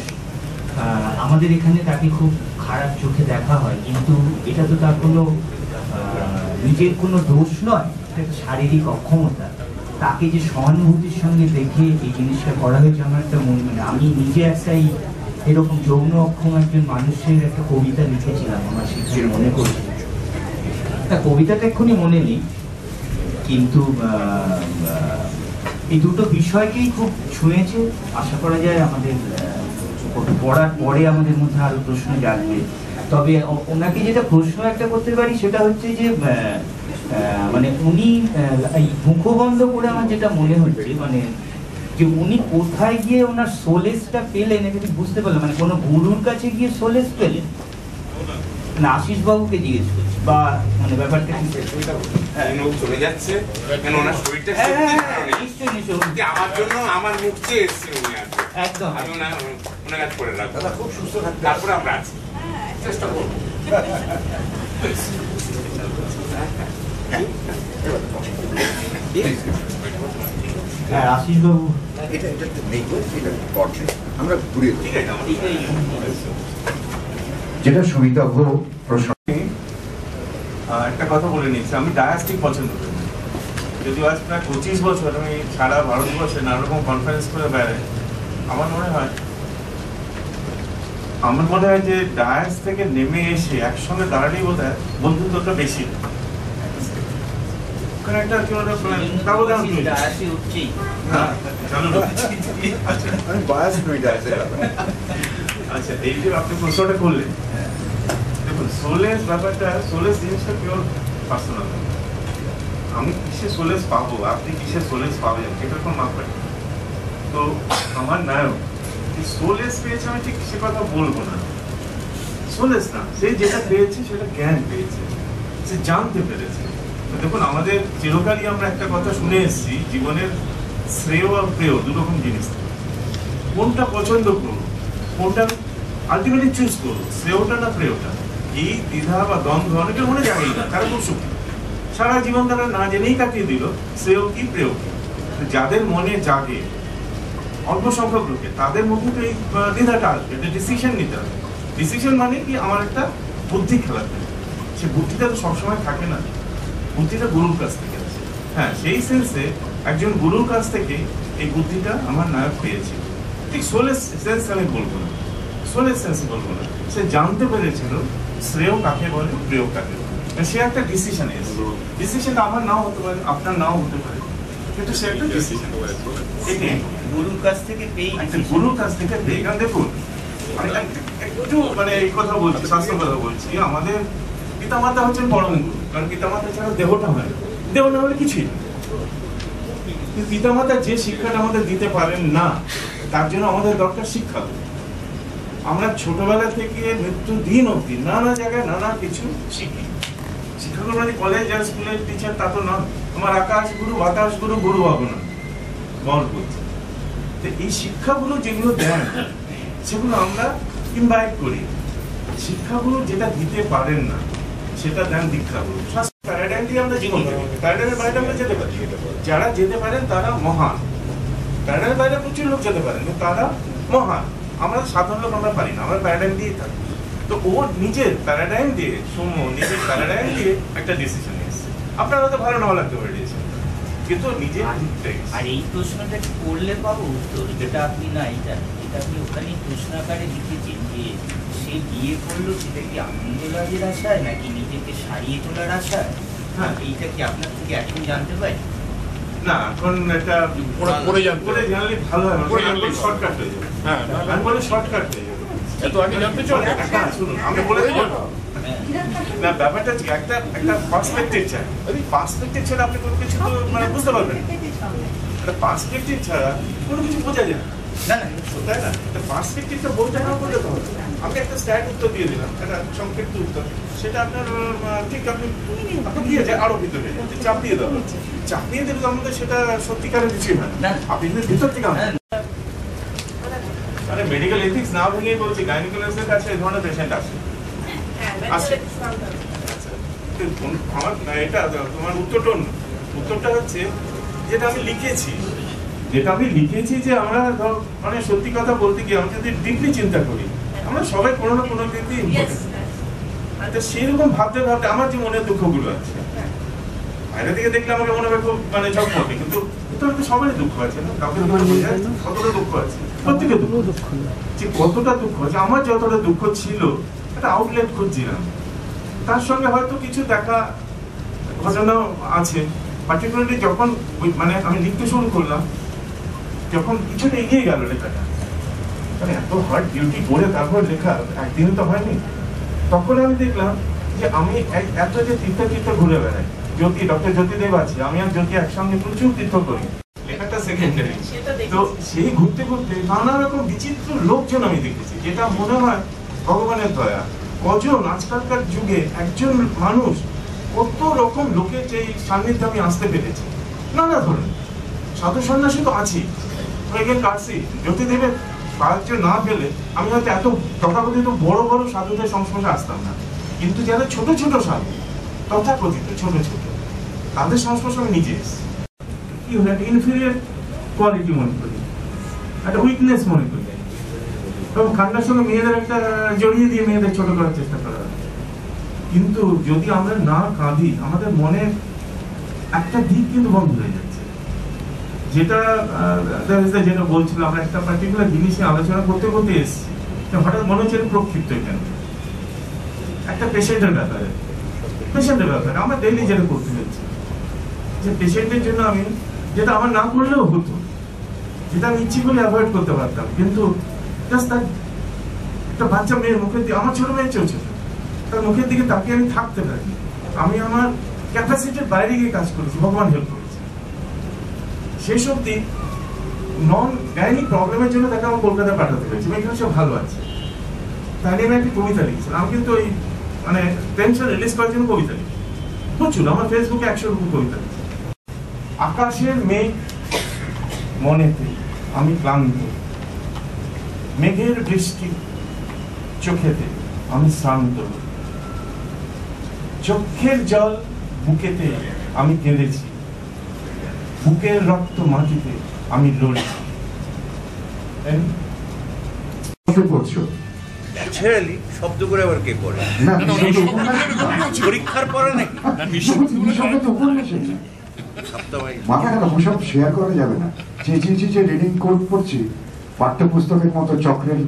আমাদের এখানে তাকে খুব খারাপ চোখে দেখা হয়, কিন্তু এটা তো তার কোনো নিজের কোনো দোষ নয়, এটা শারীরিক অক্ষমতা। তাকে যে সহানুভূতির সঙ্গে দেখে এই জিনিসটা করা হয়েছে, আমার একটা মানে আমি নিজে একটাই এরকম যৌন অক্ষম একজন মানুষের একটা কবিতা লিখেছিলাম, আমার শিক্ষার মনে করছি, কবিতাটা এক্ষুনি মনে নেই, কিন্তু এই দুটো বিষয়কেই খুব ছুঁয়েছে। আশা করা যায় আমাদের পড়ার পরে আমাদের মধ্যে আরো প্রশ্ন জাগবে। তবে ওনাকে যেটা প্রশ্ন একটা করতে পারি সেটা হচ্ছে যে মানে উনি এই মুখবন্ধ করে আমার যেটা মনে হচ্ছে, মানে যে উনি কোথায় গিয়ে ওনার সোলেসটা পেলেন এটা ঠিক বুঝতে পারলাম, মানে কোনো গুরুর কাছে গিয়ে সোলেস পেলেন না, আশিস বাবুকে জিজ্ঞেস করছি, বা মানে ব্যাপারটা চলে যাচ্ছে কেন ওনার শরীরটা নিশ্চয়ই নিশ্চয়ই আমার জন্য আমার মুখ চেয়ে এসছে উনি, একদম আমি ওনার কাজ করে রাখবো, খুব সুস্থ থাকবে, তারপরে আমরা আছি, চেষ্টা করবো। হ্যাঁ আশিস বাবু, আমরা ঘুরে যেটা সুবিধাভোগ প্রশ্ন। একটা কথা বলে নিচ্ছি, আমি ডায়াস্টিক পছন্দ করি, যদিও আজ প্রায় 25 বছর আমি সারা ভারতবর্ষে নানা রকম কনফারেন্স করে বেড়াই। আমার মনে হয় যে ডায়াস থেকে নেমে এসে একসঙ্গে দাঁড়ালেই বোধ হয় বন্ধুত্বটা বেশি। আচ্ছা, এই যে আপনি প্রশ্নটা করলেন, দেখুন সোলেস ব্যাপারটা, সোলেস জিনিসটা পিওর পার্সোনাল। আমি কিসে সোলেস পাবো, আপনি কিসে সোলেস পাবেন, এটা কোনো মাপকাঠি। তো আমার নায়ক সোলেস পেয়েছে, আমি ঠিক সে কথা বলবো না। সোলেস না, সে যেটা পেয়েছে সেটা জ্ঞান পেয়েছে, সে জানতে পেরেছে। দেখুন আমাদের চিরকালই আমরা একটা কথা শুনে এসেছি, জীবনের শ্রেয় আর প্রেয় দুরকম জিনিস, কোনটা পছন্দ করবো, কোনটা আলটিমেটলি চুজ করবো, শ্রেয়টা না প্রেয়টা। এই দ্বিধা বা দ্বন্দ্ব অনেকের মনে জাগেই না, তারা খুব সুখী, সারা জীবন তারা না জেনেই কাটিয়ে দিল শ্রেয় কি প্রেয় কি। যাদের মনে জাগে, অল্প সংখ্যক লোকে, তাদের মধ্যে তো এই দ্বিধাটা আসবে, একটা ডিসিশন নিতে হবে। ডিসিশন মানে কি, আমার একটা বুদ্ধি খেলাতে, সে বুদ্ধিটা তো সবসময় থাকে না, বুদ্ধিটা গুরুর কাছ থেকে আছে। হ্যাঁ, সেই সেন্সে একজন গুরুর কাছ থেকে এই বুদ্ধিটা আমার নায়ক পেয়েছে। ঠিক সোলেস সেন্স আমি বলবো না, সোলেস সেন্স বলবো না, সে জানতে পেরেছিল শ্রেয় কাকে বলে, প্রেয় কাকে বলে। সে একটা ডিসিশন এসেছে, ডিসিশনটা আমার নাও হতে পারে, আপনার নাও হতে পারে, কিন্তু সে একটা ডিসিশন গুরুর কাছ থেকে পেয়ে, একটা গুরুর কাছ থেকে পেয়ে। কারণ দেখুন একটু মানে এই কথা বলছি, শাস্ত্র কথা বলছি, আমাদের পিতামাতা হচ্ছেন পরম গুরু, কারণ পিতামাতা ছাড়া দেহটা হয়, দেহ না হলে কিছুই। পিতামাতা যে শিক্ষাটা আমাদের দিতে পারেন না, তার জন্য আমাদের দরকার শিক্ষা। আমরা ছোটবেলা থেকে মৃত্যু দিন অবধি নানা জায়গায় নানা কিছু শিখি। শিক্ষাগুলো মানে কলেজ আর স্কুলের টিচার তা তো নয়। আমার আকাশ গুরু, বাতাস গুরু, গুরু ভাবনা বল বলছে। তো এই শিক্ষাগুলো যেগুলো দেন সেগুলো আমরা ইনভাইট করি। শিক্ষাগুলো যেটা দিতে পারেন না সেটা দেন দীক্ষাগুলো। প্যারাডাইম দিয়ে আমরা জীবন প্যারাডাইমের বাইরে আমরা যেতে পারি। যারা যেতে পারেন তারা মহান। প্যারাডাইমের বাইরে প্রচুর লোক যেতে পারেন, কিন্তু তারা মহান। আমরা সাধারণ লোক আমরা পারি না, আমরা প্যারাডাইম দিয়েই থাকি। তো ও নিজের প্যারাডাইম দিয়ে, সৌম্য নিজের প্যারাডাইম দিয়ে একটা ডিসিশন নিয়েছে। আপনার হয়তো ভালো নাও লাগতে পারে ডিসিশন, কিন্তু নিজে। আর এই প্রশ্নটা করলে পাবো উত্তর, যেটা আপনি না এটা আপনি ওখানে প্রশ্নাকারে লিখেছেন যে সে বিয়ে করলো সেটা কি আনন্দ লাভের আশায় নাকি নিজেকে সারিয়ে তোলার আশায়? হ্যাঁ, এইটা কি আপনার থেকে এখন জানতে পারি? না, এখন এটা পরে জানলে ভালো হয়। শর্টকাট হয়ে যাবে। হ্যাঁ, আমি বলি শর্টকাট হয়ে যাবে। এত আগে জানতে চলে। শুনুন, আমি বলে দেবো না, ব্যাপারটা একটা পার্সপেক্টিভ চাই। পার্সপেক্টিভ ছাড়া আপনি কোনো কিছু তো মানে বুঝতে পারবেন। একটা পার্সপেক্টিভ ছাড়া কোনো কিছু বোঝা যায় না। তাই না? পার্সপেক্টিভটা বলতে না বললে তো হবে। আমি একটা স্ট্যাট উত্তর দিয়ে দিলাম, একটা সংক্ষিপ্ত উত্তর, সেটা আপনার ঠিক আপনি দিয়ে যায় আরো ভিতরে চাপিয়ে দেওয়া হচ্ছে। চাপিয়ে দিলে তো আমাদের সেটা সত্যিকারের কিছুই হয় না। আপনি কিন্তু ভিতর থেকে মানে মেডিকেল এথিক্স না ভেঙেই বলছি, গাইনোকোলজিস্টের কাছে এই ধরনের পেশেন্ট আসে। আমার এটা তোমার উত্তরটা হচ্ছে যেটা আমি লিখেছি যে আমরা মানে সত্যি কথা বলতে গিয়ে আমি যদি ডিপলি চিন্তা করি, আমরা সবাই কোনো না কোনো দিকে সেরকম ভাবতে আমার যে মনের দুঃখগুলো আছে, বাইরে থেকে দেখলে আমাকে মনে হয় খুব মানে ঝক পড়বে, কিন্তু সবারই দুঃখ আছে না, কাউকে কতটা দুঃখ আছে, প্রত্যেকে দুঃখ যে কতটা দুঃখ আছে। আমার যতটা দুঃখ ছিল একটা আউটলেট খুঁজছিলাম, তার সঙ্গে হয়তো কিছু দেখা ঘটনা আছে। পার্টিকুলারলি যখন মানে আমি লিখতে শুরু করলাম, যখন কিছুটা এগিয়ে গেল লেখাটা, মানে এত হার্ড ডিউটি করে তারপর লেখা একদিনে তো হয়নি, তখন আমি দেখলাম যে আমি এত যে তীর্থ ঘুরে বেড়াই। ডক্টর জ্যোতিদেব আছে, আমি আর জ্যোতি একসঙ্গে প্রচুর তীর্থ করি, লেখাটা সেকেন্ডারি। তো সেই ঘুরতে ঘুরতে নানা রকম বিচিত্র লোকজন আমি দেখেছি, যেটা মনে হয় ভগবানের দয়া। কজন আজকালকার যুগে একজন মানুষ কত রকম লোকের যে সান্নিধ্যে আমি আসতে পেরেছি, নানা ধরনের সাধু সন্ন্যাসী তো আছি, কাটছি। জ্যোতিদেবের সাহায্য না পেলে আমি হয়তো এত তথাকথিত বড় বড় সাধুদের সংস্পর্শে আসতাম না। কিন্তু যারা ছোট ছোট সাধু, তথাকথিত ছোট ছোট, তাদের সংস্পর্শে আমি নিজে এসেছি। কি হলো, একটা ইনফিরিয়র কোয়ালিটি মনে করি, একটা উইকনেস মনে করি, এবং ঠান্ডার সঙ্গে মেয়েদের একটা জড়িয়ে দিয়ে মেয়েদের ছোট করার চেষ্টা করা হয়। কিন্তু যদি আমরা না কাঁদি, আমাদের মনের একটা দিক কিন্তু বন্ধ হয়ে যাচ্ছে। যেটা বলছিলাম, আমরা একটা পার্টিকুলার জিনিসে আলোচনা করতে করতে এসেছি, হঠাৎ মনে হচ্ছে প্রক্ষিপ্ত কেন একটা পেশেন্টের ব্যাপারে আমরা ডেইলি যেটা করতে হচ্ছে, যে পেশেন্টের জন্য আমি যেটা আমার না করলেও হতো, যেটা আমি ইচ্ছে করে অ্যাভয়েড করতে পারতাম, কিন্তু জাস্ট তার একটা বাচ্চা মেয়ের মুখের দিকে, আমার ছোট মেয়ে চলছে, তার মুখের দিকে তাকিয়ে আমি থাকতে পারি। আমি আমার ক্যাপাসিটির বাইরে গিয়ে কাজ করেছি, ভগবান হেল্প করেছে। সেই সব দিক নন গাইনিক প্রবলেমের জন্য তাকে আমার কলকাতায় পাঠাতে হয়েছে, এখানে সব ভালো আছে। তাহলে আমি একটা কবিতা লিখছিলাম, আমি কিন্তু ওই মানে টেনশন রিলিজ করার জন্য কবিতা লিখি প্রচুর, আমার ফেসবুকে 100 রকম কবিতা লিখি। আকাশের মেঘ মনেতে আমি ক্লান্ত, মেঘের বৃষ্টি চোখেতে আমি শ্রান্ত, চোখের জল বুকেতে আমি কেঁদেছি, বুকের রক্ত মাটিতে আমি লড়েছি। শব্দ করে আবার কে করে পরীক্ষার পরে নাকি মাথা কেন ওসব শেয়ার করা যাবে না। যে রিডিং কোড পড়ছি, পাঠ্যপুস্তকের মতো চক্রের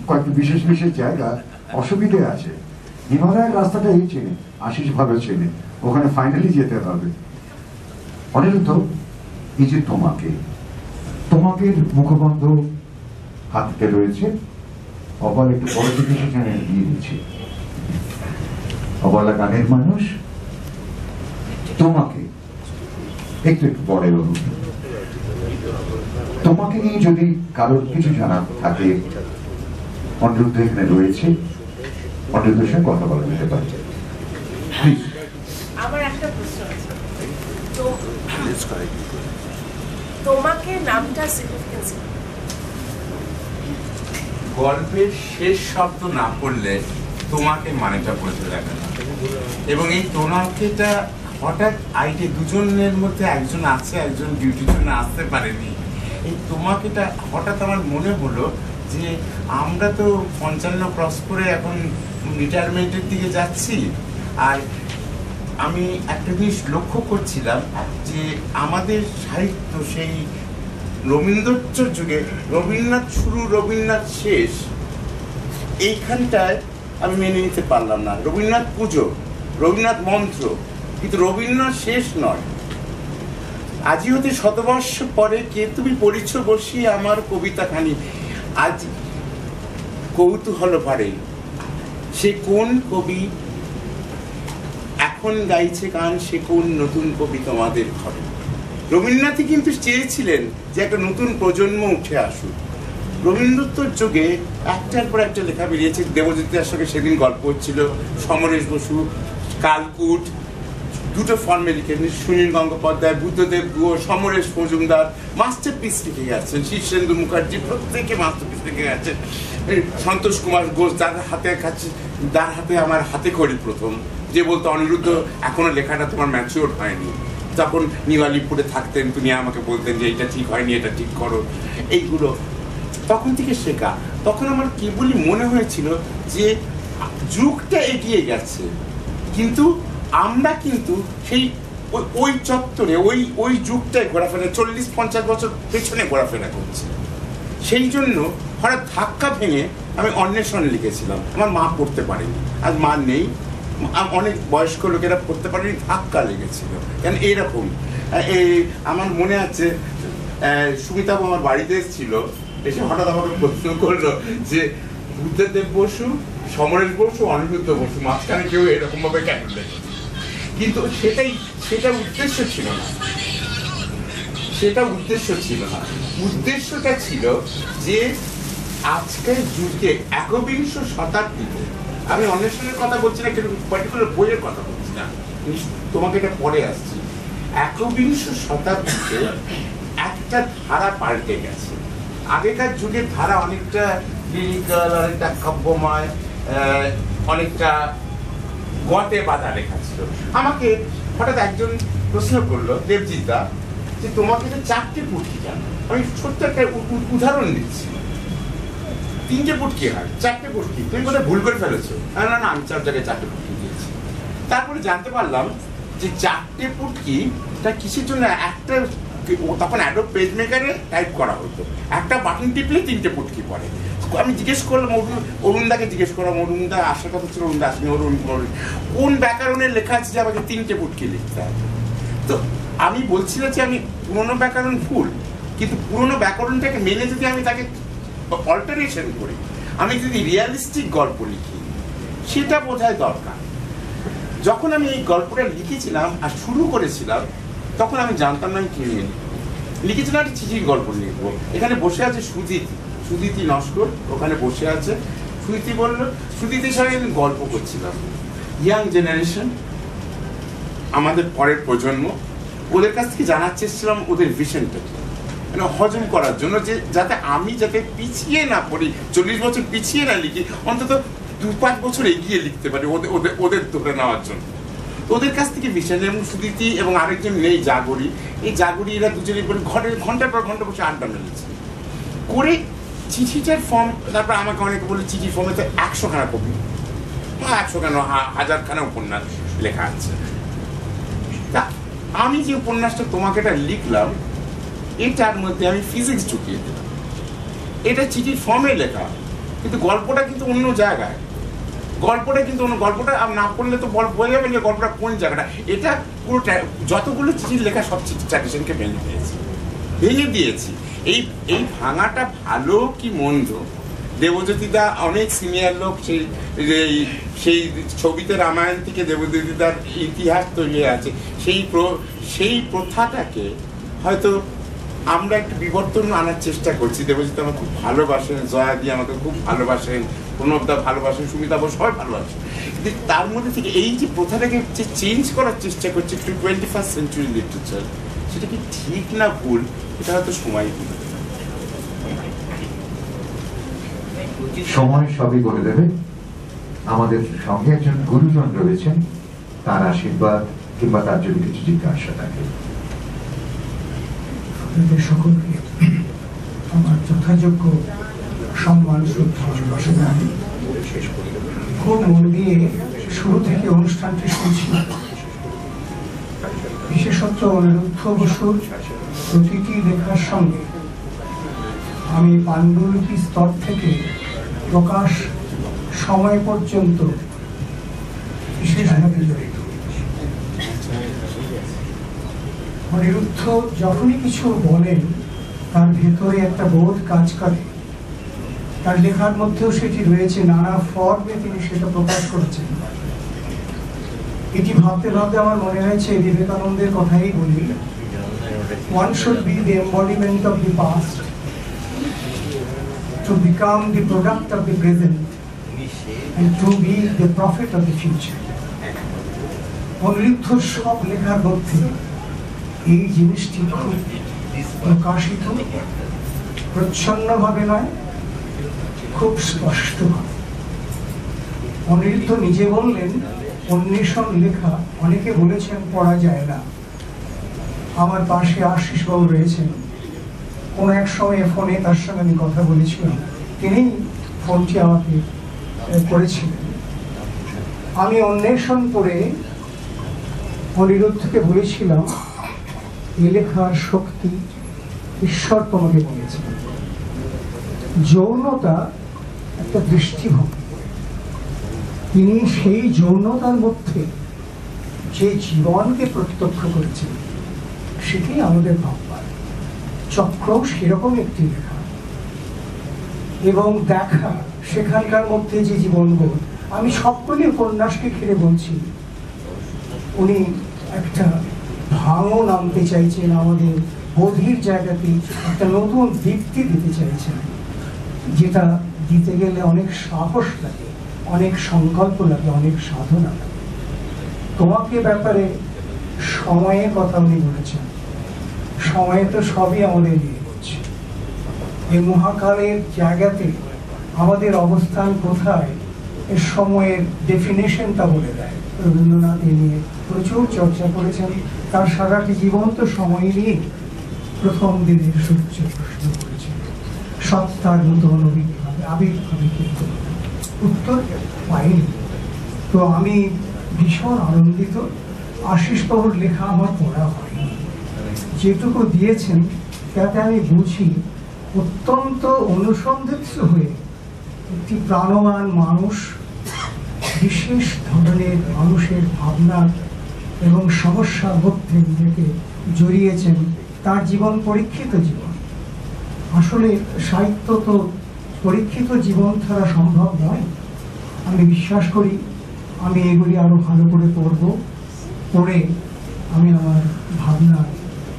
কয়েকটি বিশেষ বিশেষ জায়গা অসুবিধে আছে। হিমালয়ের রাস্তাটা এই চেনে, আশিস ভালো চেনে, ওখানে ফাইনালি যেতে হবে। অনিরুদ্ধ, এই যে তোমাকে মুখবন্ধ হাতে রয়েছে, অবল একটু বড় থেকে সেখানে দিয়ে দিচ্ছে। অবলা গানের মানুষ, তোমাকে একটু বড় তোমাকে নিয়ে যদি কারোর কিছু জানার থাকে, অনিরুদ্ধ এখানে রয়েছে, অনিরুদ্ধের সঙ্গে কথা বলা যেতে পারে। আমার একটা প্রশ্ন আছে, তো তোমাকে নামটা সিগনিফিকেন্স গল্পের শেষ শব্দ না পড়লে তোমাকে মানেটা বোঝা যাবে না। এবং এই তোমাকেটা হঠাৎ আইটে দুজনের মধ্যে একজন আছে, একজন ডিউটির জন্য আসতে পারেনি। এই তোমাকেটা হঠাৎ আমার মনে হলো যে আমরা তো 55 ক্রস করে এখন রিটায়ারমেন্টের দিকে যাচ্ছি, আর আমি একটা জিনিস লক্ষ্য করছিলাম যে আমাদের সাহিত্য সেই রবীন্দ্রোচ্চর যুগে রবীন্দ্রনাথ শুরু রবীন্দ্রনাথ শেষ, এইখানটায় আমি মেনে নিতে পারলাম না। রবীন্দ্রনাথ পুজো, রবীন্দ্রনাথ মন্ত্র, কিন্তু রবীন্দ্রনাথ শেষ নয়। আজি হতে শতবর্ষ পরে কে তুমি পড়িছ বসিয়ে আমার কবিতাখানি, আজ কৌতূহল পারে সে কোন কবি এখন গাইছে গান, সে কোন নতুন কবি তোমাদের ঘরে। রবীন্দ্রনাথই কিন্তু চেয়েছিলেন যে একটা নতুন প্রজন্ম উঠে আসুক। রবীন্দ্রোত্তর যুগে একটার পর একটা লেখা বেরিয়েছে। দেবজ্যোতি দাসের সঙ্গে সেদিন গল্প হচ্ছিল, সমরেশ বসু, কালকুট, দুটো ফর্মে লিখেছেন, সুনীল গঙ্গোপাধ্যায়, বুদ্ধদেব গুহ, সমরেশ মজুমদার মাস্টারপিস লিখে গেছেন, শীর্ষেন্দু মুখার্জি প্রত্যেকে মাস্টারপিস লিখে গেছেন। সন্তোষ কুমার ঘোষ, যার হাতে আমার হাতে করি প্রথম, যে বলতো অনিরুদ্ধ এখনো লেখাটা তোমার ম্যাচিওর হয়নি। তখন নিউ থাকতেন, তিনি আমাকে বলতেন যে এটা ঠিক হয়নি, এটা ঠিক করো। এইগুলো তখন থেকে শেখা। তখন আমার কেবলই মনে হয়েছিল যে যুগটা এগিয়ে গেছে, কিন্তু আমরা কিন্তু সেই ওই চত্বরে ওই যুগটায় ঘোরাফেরা, 40-50 বছর পেছনে ঘোরাফেরা করছি। সেই জন্য হঠাৎ ধাক্কা ভেঙে আমি অন্বেষণ লিখেছিলাম। আমার মা পড়তে পারেনি, আজ মা নেই, অনেক বয়স্ক লোকেরা পড়তে পারেনি, ধাক্কা লেগেছিল। কেন এইরকম আমার মনে আছে, সুমিতাবু আমার বাড়িতে এসেছিল, এসে হঠাৎ আমাকে প্রশ্ন করলো যে বুদ্ধদেব বসু, সমরেশ বসু, অনিরুদ্ধ বসু, মাঝখানে কেউ এরকম ভাবে কেন লেখে? কিন্তু সেটা উদ্দেশ্য ছিল না, উদ্দেশ্যটা ছিল যে আজকের যুগে 21শ শতাব্দীতে, আমি অন্বেষণের কথা বলছি না, একটা পার্টিকুলার বইয়ের কথা বলছি না, তোমাকে এটা পরে আসছি। 21শ শতাব্দীতে একটা ধারা পাল্টে গেছে। আগেকার যুগের ধারা অনেকটা লিরিক্যাল, অনেকটা কাব্যময়, অনেকটা গতে বাঁধা লেখা ছিল। আমাকে হঠাৎ একজন প্রশ্ন করলো, দেবজিৎদা, যে তোমাকে তো 4টে পুটকি কেন? আমি ছোট্ট একটা উদাহরণ দিচ্ছি। 3টে পুটকি হয়, 4টে পুটকি, তুমি কোথায় ভুল করে ফেলেছো? না না, আমি 4 জায়গায় 4টে পুটকি দিয়েছি। তারপরে জানতে পারলাম যে 4টে পুটকিটা কিসের জন্য, একটা তখন অ্যাডোব পেজ মেকারে টাইপ করা হতো, একটা বাটন টিপলে 3টে পুটকি পড়ে। আমি জিজ্ঞেস করলাম, অরুণদাকে জিজ্ঞেস করলাম, অরুণদা আসার কথা ছিল, অরুণদা আসেনি, কোন ব্যাকরণের লেখা আছে যে আমাকে 3টে পুটকি লিখতে হবে? তো আমি বলছিলাম যে আমি পুরোনো ব্যাকরণ ভুল, কিন্তু পুরোনো ব্যাকরণটাকে মেনে যদি আমি তাকে অল্টারেশন করি, আমি যদি রিয়ালিস্টিক গল্প লিখি, সেটা বোঝায় দরকার। যখন আমি এই গল্পটা লিখেছিলাম আর শুরু করেছিলাম, তখন আমি জানতাম না আমি কি নিয়ে লিখেছিলাম। একটা চিঠির গল্প লিখবো। এখানে বসে আছে সুদিতি নস্কর, ওখানে বসে আছে। সুদিতি বললো, সুদিতির সঙ্গে আমি গল্প করছিলাম, ইয়াং জেনারেশন, আমাদের পরের প্রজন্ম, ওদের কাছ থেকে জানার চেয়েছিলাম ওদের ভিশনটা কি, মানে হজম করার জন্য, যে যাতে পিছিয়ে না পড়ি, 40 বছর পিছিয়ে না লিখি, অন্তত 2-5 বছর এগিয়ে লিখতে পারি ওদের ধরে নেওয়ার জন্য। ওদের কাছ থেকে ভিশন, এবং সুদিতি এবং আরেকজন নেই জাগরি, এই জাগরি, এরা দুজনেই ঘন্টার পর ঘন্টা বসে আড্ডা মেলেছে করে চিঠিটার ফর্ম। তারপর আমাকে অনেকে বলে চিঠির ফর্মে তো 100খানা কপি, 100 কেন, 1000খানা উপন্যাস লেখা আছে। তা আমি যে উপন্যাসটা তোমাকে এটা লিখলাম, এটার মধ্যে আমি ফিজিক্স ঢুকিয়ে দিলাম। এটা চিঠির ফর্মে লেখা, কিন্তু গল্পটা কিন্তু অন্য জায়গায়। গল্পটা না পড়লে তো বোঝা যাবে যে গল্পটা কোন জায়গাটা। এটা পুরোটা, যতগুলো চিঠির লেখা সব চিঠি ট্র্যাডিশনকে ভেঙে দিয়েছি। এই ভাঙাটা ভালো কি মন্দ, দেবজ্যোতিদা অনেক সিনিয়র লোক, সেই ছবিতে রামায়ণ থেকে দেবজ্যোতিদার ইতিহাস তৈরি আছে। সেই প্রথাটাকে হয়তো আমরা একটু বিবর্তন আনার চেষ্টা করছি। দেবজিৎ আমাকে খুব ভালোবাসেন, জয়াদি আমাকে খুব ভালোবাসেন, প্রণবদা ভালোবাসেন, সুমিতাবু সবাই ভালোবাসেন, কিন্তু তার মধ্যে থেকে এই যে প্রথাটাকে যে চেঞ্জ করার চেষ্টা করছে একটু 21st সেঞ্চুরি লিটারেচার, সেটা কি ঠিক না ভুল, এটা হয়তো সময় দিবে, সময় সবই বলে দেবে। আমাদের সঙ্গে একজন গুরুজন রয়েছেন, তার আশীর্বাদ কিংবা তার যদি কিছু জিজ্ঞাসা থাকে। সকলকে আমার যথাযোগ্য সম্মান শ্রদ্ধা ভালোবাসা জানাই। খুব মন দিয়ে শুরু থেকে অনুষ্ঠানটি শুনছি। বিশেষত অনিরুদ্ধ বসুর প্রতিটি লেখার সঙ্গে আমি পাণ্ডুলিপি স্তর থেকে প্রকাশ সময় পর্যন্ত বিশেষভাবে জড়িত। অনিরুদ্ধ যখনই কিছু বলেন তার ভেতরে একটা বোধ কাজ করে। তার লেখার মধ্যেও সেটি রয়েছে, নানা ফর্মে তিনি সেটা প্রকাশ করেছেন। এটি ভাবতে ভাবতে আমার মনে হয়েছে বিবেকানন্দের কথাই বলি, one should be the embodiment of the past to become the product of the present and to be the prophet of the future. Aniruddha সব লেখার মধ্যে এই জিনিসটি খুব প্রকাশিত, প্রচ্ছন্নভাবে নয়, খুব স্পষ্টভাবে। অনিরুদ্ধ নিজে বললেন, অন্বেষণ লেখা অনেকে বলেছেন পড়া যায় না। আমার পাশে আশিস বাবু রয়েছেন, কোন এক সময় ফোনে তার সঙ্গে আমি কথা বলেছিলাম, তিনি ফোনটি আমাকে করেছিলেন। আমি অন্বেষণ করে অনিরুদ্ধকে বলেছিলাম, এই লেখার শক্তি ঈশ্বর তোমাকে বলেছেন। যৌনতা একটা দৃষ্টিভঙ্গি, তিনি সেই যৌনতার মধ্যে যে জীবনকে প্রত্যক্ষ করেছেন সেটাই আমাদের ভাববার। চক্রও সেরকম একটি লেখা, এবং দেখা সেখানকার মধ্যে যে জীবনবোধ। আমি সকলে উপন্যাসকে ঘিরে বলছি, উনি একটা ভাঙন আনতে চাইছেন, আমাদের বোধির জায়গাতে একটা নতুন দীপ্তি দিতে চাইছেন, যেটা দিতে গেলে অনেক সাহস লাগে, অনেক সংকল্প লাগে, অনেক সাধনা লাগে। তোমাকে ব্যাপারে সময়ের কথা উনি বলেছেন, সময়ে তো সবই আমাদের নিয়ে হচ্ছে। এই মহাকালের জায়গাতে আমাদের অবস্থান কোথায়, এর সময়ের ডেফিনেশনটা বলে দেয়। রবীন্দ্রনাথ এ নিয়ে প্রচুর চর্চা করেছেন, তার সারাটি জীবন তো সময় নিয়ে প্রথম দিনের সূর্য প্রশ্ন করেছেন, সত্তার নতুন আবির্ভাবে কিন্তু উত্তর পাইনি। তো আমি ভীষণ আনন্দিত। আশিস বাবুর লেখা আমার পড়া হয়নি, যেটুকু দিয়েছেন তাতে আমি বুঝি অত্যন্ত অনুসন্ধিৎস হয়ে একটি প্রাণবান মানুষ বিশেষ ধরনের মানুষের ভাবনা এবং সমস্যার মধ্যে নিজেকে জড়িয়েছেন। তার জীবন পরীক্ষিত জীবন। আসলে সাহিত্য তো পরীক্ষিত জীবন ছাড়া সম্ভব নয়। আমি বিশ্বাস করি আমি এগুলি আরো ভালো করে পড়ব, পড়ে আমি আমার ভাবনা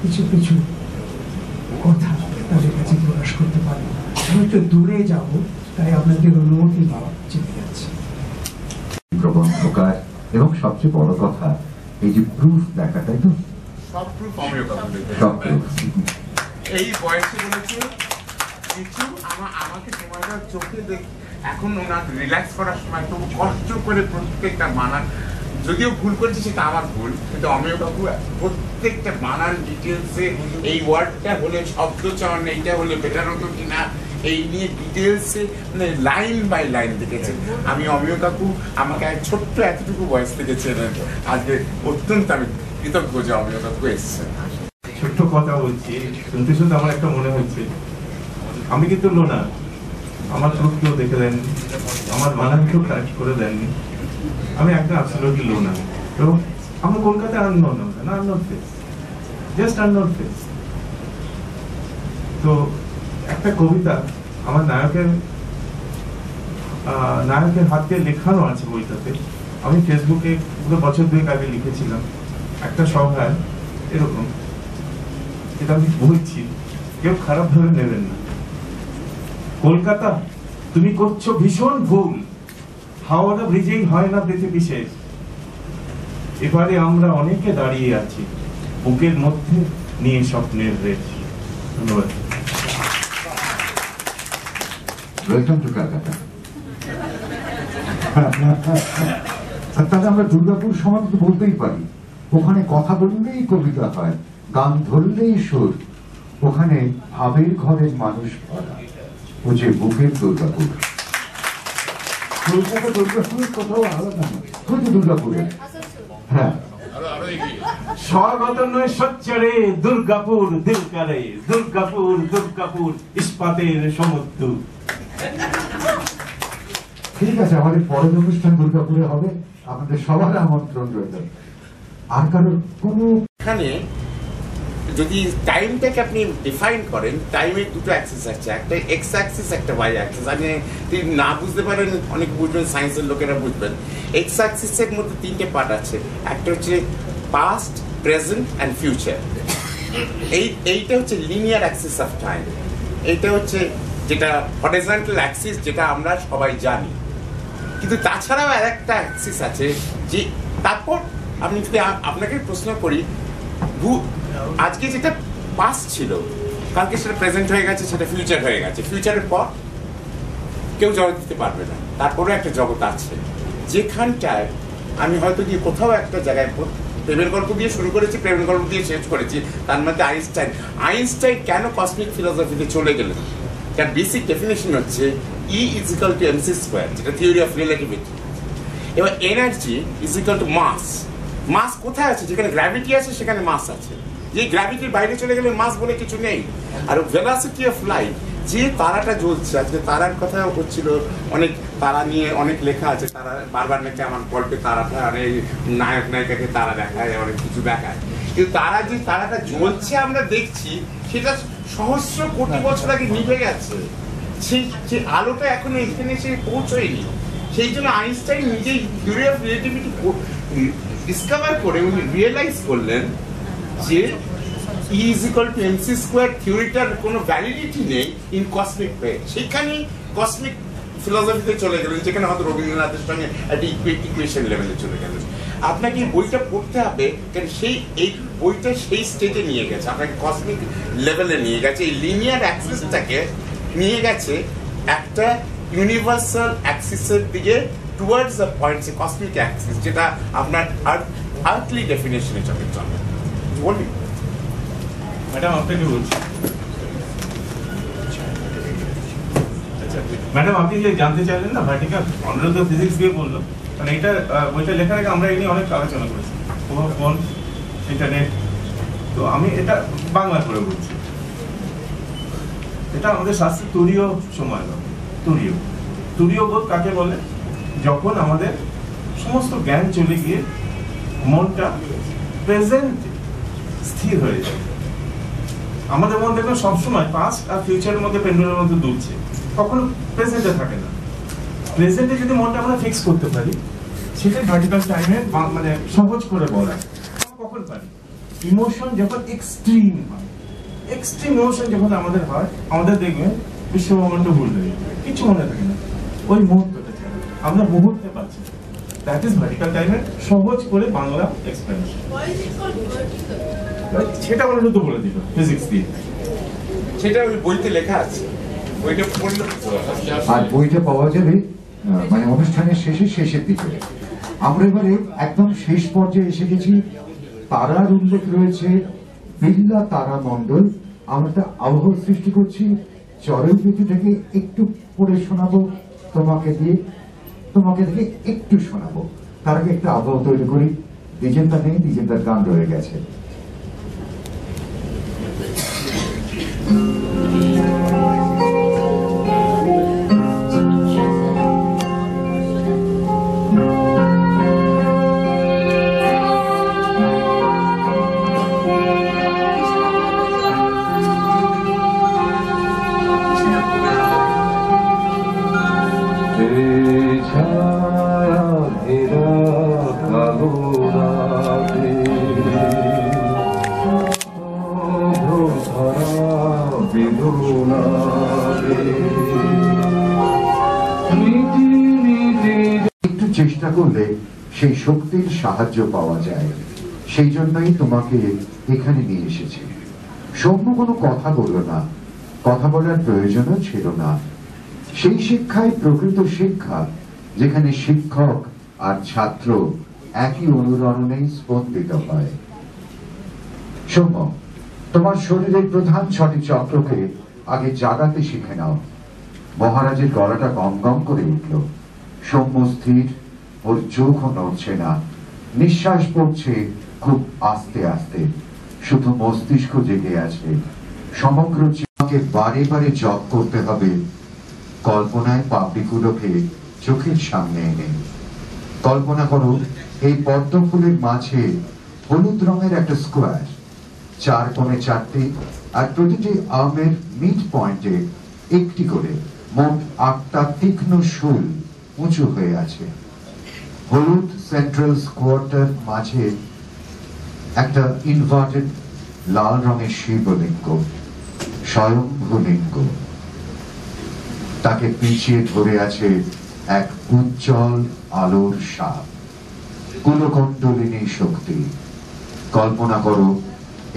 কিছু কিছু কথা তাদের কাছে প্রকাশ করতে পারি। আমি একটু দূরে যাব, তাই আপনাদের অনুমতি দেওয়া চেয়ে যাচ্ছে। প্রবন্ধকার এবং সবচেয়ে বড় কথা এই যে প্রুফ দেখা, তাই তো? সব প্রুফ আমিও কথা বলেছি, সব প্রুফ এই বয়সে বলেছে কিছু আমাকে সময়টা চোখে দেখ। এখন ওনার রিল্যাক্স করার সময় খুব কষ্ট করে প্রত্যেকটা মানান, যদিও ভুল করেছি সেটা আমার ভুল, কিন্তু আমিও কাকু প্রত্যেকটা বানান ডিটেলসে এই ওয়ার্ডটা হলে শব্দ চয়ন, এইটা হলে বেটার হতো কিনা, এই নিয়ে ডিটেলসে মানে লাইন বাই লাইন দেখেছেন। আমি অমিয় কাকু আমাকে ছোট্ট এতটুকু বয়স থেকে চেনেন, আজকে অত্যন্ত আমি কৃতজ্ঞ যে অমিয় কাকু এসছেন। ছোট্ট কথা বলছি, শুনতে শুনতে আমার একটা মনে হচ্ছে, আমি কিন্তু লোনা, আমার প্রুফ কেউ দেখে দেননি, আমার বানান কেউ কাজ করে দেননি, আমি একটা অ্যাবসলিউটলি লোনা। তো আমি কলকাতায় আননোন না, unknown face, just unknown face. তো একটা কবিতা আমার নায়কের হাত দিয়ে লেখানো আছে বইটাতে। আমি ফেসবুকে পুরো বছর দুয়েক আগে লিখেছিলাম একটা সভায় এরকম, যেটা আমি বলছি কেউ খারাপ ভাবে নেবেন না। কলকাতা, তুমি করছো ভীষণ ভুল। হাওড়া ব্রিজিং হয় না পৃথিবী শেষ। এবারে আমরা অনেকে দাঁড়িয়ে আছি বুকের মধ্যে নিয়ে স্বপ্নের রেশ। ধন্যবাদ। Welcome to Kolkata. তাহলে আমরা দুর্গাপুর সম্বন্ধে বলতেই পারি, ওখানে কথা বললেই কবিতা হয়, গান ধরলেই সুর, ওখানে ভাবের ঘরের মানুষ ভরা, ও যে বুকের দুর্গাপুর। কলকাতা দুর্গাপুরের কোথাও আলাদা নয়, শুধু দুর্গাপুরের। হ্যাঁ, স্বগত নয় সচ্চরে দুর্গাপুর দিলকারে, দুর্গাপুর দুর্গাপুর ইস্পাতের সমুদ্র। ঠিক আছে, আমাদের পরের অনুষ্ঠান দুর্গাপুরে হবে, আপনাদের সবার আমন্ত্রণ রইল। আর কারোর কোনো এখানে যদি টাইমটাকে আপনি ডিফাইন করেন, টাইমের দুটো অ্যাক্সিস আছে, একটা এক্স অ্যাক্সিস, একটা ওয়াই অ্যাক্সিস। আপনি যদি না বুঝতে পারেন, অনেক বুঝবেন, সায়েন্সের লোকেরা বুঝবেন। এক্স অ্যাক্সিসের মধ্যে তিনটে পার্ট আছে, একটা হচ্ছে পাস্ট, প্রেজেন্ট অ্যান্ড ফিউচার। এইটা হচ্ছে লিনিয়ার অ্যাক্সিস অফ টাইম। এইটা হচ্ছে যেটা হরিজন্টাল অ্যাক্সিস, যেটা আমরা সবাই জানি। কিন্তু তাছাড়াও আর একটা অ্যাক্সিস আছে, যে তারপর আমি যদি আপনাকে প্রশ্ন করি, আজকে যেটা পাস্ট ছিল, কালকে সেটা প্রেজেন্ট হয়ে গেছে, সেটা ফিউচার হয়ে গেছে। ফিউচারের পর কেউ জবাব দিতে পারবে না। তারপরেও একটা জগৎ আছে, যেখানটায় আমি হয়তো গিয়ে কোথাও একটা জায়গায় প্রেমের গল্প দিয়ে শুরু করেছি, প্রেমের গল্প দিয়ে শেষ করেছি। তার মধ্যে আইনস্টাইন কেন কসমিক ফিলোসফিতে চলে গেলেন, তার বেসিক ডেফিনেশন হচ্ছে E is equal to mc square, যেটা থিওরি অফ রিলেটিভিটি। এবার এনার্জি ইজ ইকুয়াল টু মাস। মাস কোথায় আছে? যেখানে গ্র্যাভিটি আছে সেখানে মাস আছে। যে গ্র্যাভিটির বাইরে চলে গেলে মাস বলে কিছু নেই। আর ভেলোসিটি অফ লাইট, যে তারাটা জ্বলছে, আজকে তারার কথা হচ্ছিল, অনেক তারা নিয়ে অনেক লেখা আছে। তারা বারবার নাকি আমার গল্পে তারাটা, অনেক নায়ক নায়িকাকে তারা দেখায়, অনেক কিছু দেখায়। কিন্তু তারা যে তারাটা জ্বলছে আমরা দেখছি, সেটা সহস্র কোটি বছর আগে নিভে গেছে। সেই আলোটা এখনো এখানে এসে পৌঁছয়নি। সেই জন্য আইনস্টাইন নিজেই থিওরি অফ রিলেটিভিটি ডিসকভার করে উনি রিয়েলাইজ করলেন যে E is equal to mc square থিওরিটার কোনো ভ্যালিডিটি নেই ইন কসমিক ওয়ে। সেখানেই কসমিক ফিলোসফিতে চলে গেলেন, যেখানে হয়তো রবীন্দ্রনাথের সঙ্গে একটা ইকুয়েশন লেভেলে চলে গেলেন। আপনাকে এই বইটা পড়তে হবে, কারণ এই বইটা সেই স্টেজে নিয়ে গেছে, আপনাকে কসমিক লেভেলে নিয়ে গেছে। এই লিনিয়ার অ্যাক্সিসটাকে নিয়ে গেছে একটা ইউনিভার্সাল অ্যাক্সিসের দিকে, towards the points cosmic Axis, যেটা আপনার আর্থলি ডেফিনেশনে চলে চলে। বলি ম্যাডাম, আপনাকে বলছি, ম্যাডাম আপনি যে জানতে চাইলেন না ভার্টিকাল, অনারেবল ফিজিক্স দিয়ে বললো, মানে এটা বইটা লেখার আগে আমরা এই নিয়ে অনেক আলোচনা করেছি, ফোন, ইন্টারনেট। তো আমি এটা বাংলা করে বলছি। এটা আমাদের শাস্ত্রে তুরীয় সময়, তুরীয় বোধ কাকে বলে? যখন আমাদের সমস্ত জ্ঞান চলে গিয়ে মনটা প্রেজেন্ট স্থির হয়ে যায়। আমাদের মন দেখবেন সবসময় পাস্ট আর ফিউচারের মধ্যে পেন্ডুলের মধ্যে দুলছে, কখনো প্রেজেন্টে থাকে না। প্রেজেন্টে যদি মনটা আমরা ফিক্স করতে পারি, সেটাই ভার্টিকাল টাইমে মানে সহজ করে বলা। কখন পারি? ইমোশন যখন এক্সট্রিম হয়, এক্সট্রিম ইমোশন যখন আমাদের হয়, আমাদের দেখবেন বিশ্বব্রহ্মাণ্ড ভুলে যাবে, কিছু মনে থাকে না, ওই মুহূর্তটা আমরা মুহূর্তে পাচ্ছি। দ্যাট ইজ ভার্টিকাল টাইমের সহজ করে বাংলা এক্সপ্লেনেশন। সেটা আমরা শুধু বলে দিল ফিজিক্স দিয়ে, সেটা ওই বইতে লেখা আছে, বইটা পড়লে। আর বইটা পাওয়া যাবে মানে অনুষ্ঠানের শেষের দিকে। আমরা এবারে একদম শেষ পর্যায়ে এসে গেছি। তারার উল্লেখ রয়েছে, বিল্লা তারা মণ্ডল। আমরা একটা আবহ সৃষ্টি করছি। চরণবিধি থেকে একটু পড়ে শোনাবো তোমাকে থেকে একটু শোনাবো। তার আগে একটা আবহ তৈরি করি। দ্বিজেন্দা নেই, দ্বিজেন্দার গান রয়ে গেছে। ছায়া ঘেরা কালো রাতে করলে সেই শক্তির সাহায্য পাওয়া যায়। সেই জন্যই তোমাকে এখানে নিয়ে এসেছি। সৌম্য কোনো কথা বলল না, কথা বলার প্রয়োজনও ছিল না। সেই শিক্ষাই প্রকৃত শিক্ষা, যেখানে শিক্ষক আর ছাত্র একই অনুরণনেই স্পন্দিত হয়। সৌম্য, তোমার শরীরের প্রধান 6টি চক্রকে আগে জাগাতে শিখে নাও। মহারাজের গলাটা গম গম করে উঠল। সৌম্য স্থির, ওর চোখও নড়ছে না, নিঃশ্বাস পড়ছে খুব আস্তে আস্তে, শুধু মস্তিষ্ক জেগে আছে। সমগ্র জীবনকে বারে বারে জপ করতে হবে, কল্পনায় পাপড়িগুলোকে চোখের সামনে এনে। কল্পনা করো এই পদ্ম ফুলের মাঝে হলুদ রঙের একটা স্কোয়ার, 4 কোণে 4টি, আর প্রতিটি আর্মের মিড পয়েন্টে একটি করে মোট 8টা তীক্ষ্ণ শুল উঁচু হয়ে আছে। হলুদ সেন্ট্রাল স্কোয়ারটার মাঝে একটা ইনভার্টেড লাল রঙের শিবলিঙ্গ, স্বয়ংভূলিঙ্গ। তাকে পিছিয়ে ধরে আছে এক উজ্জ্বল আলোর সাপ, কুলকুণ্ডলিনী শক্তি। কল্পনা করো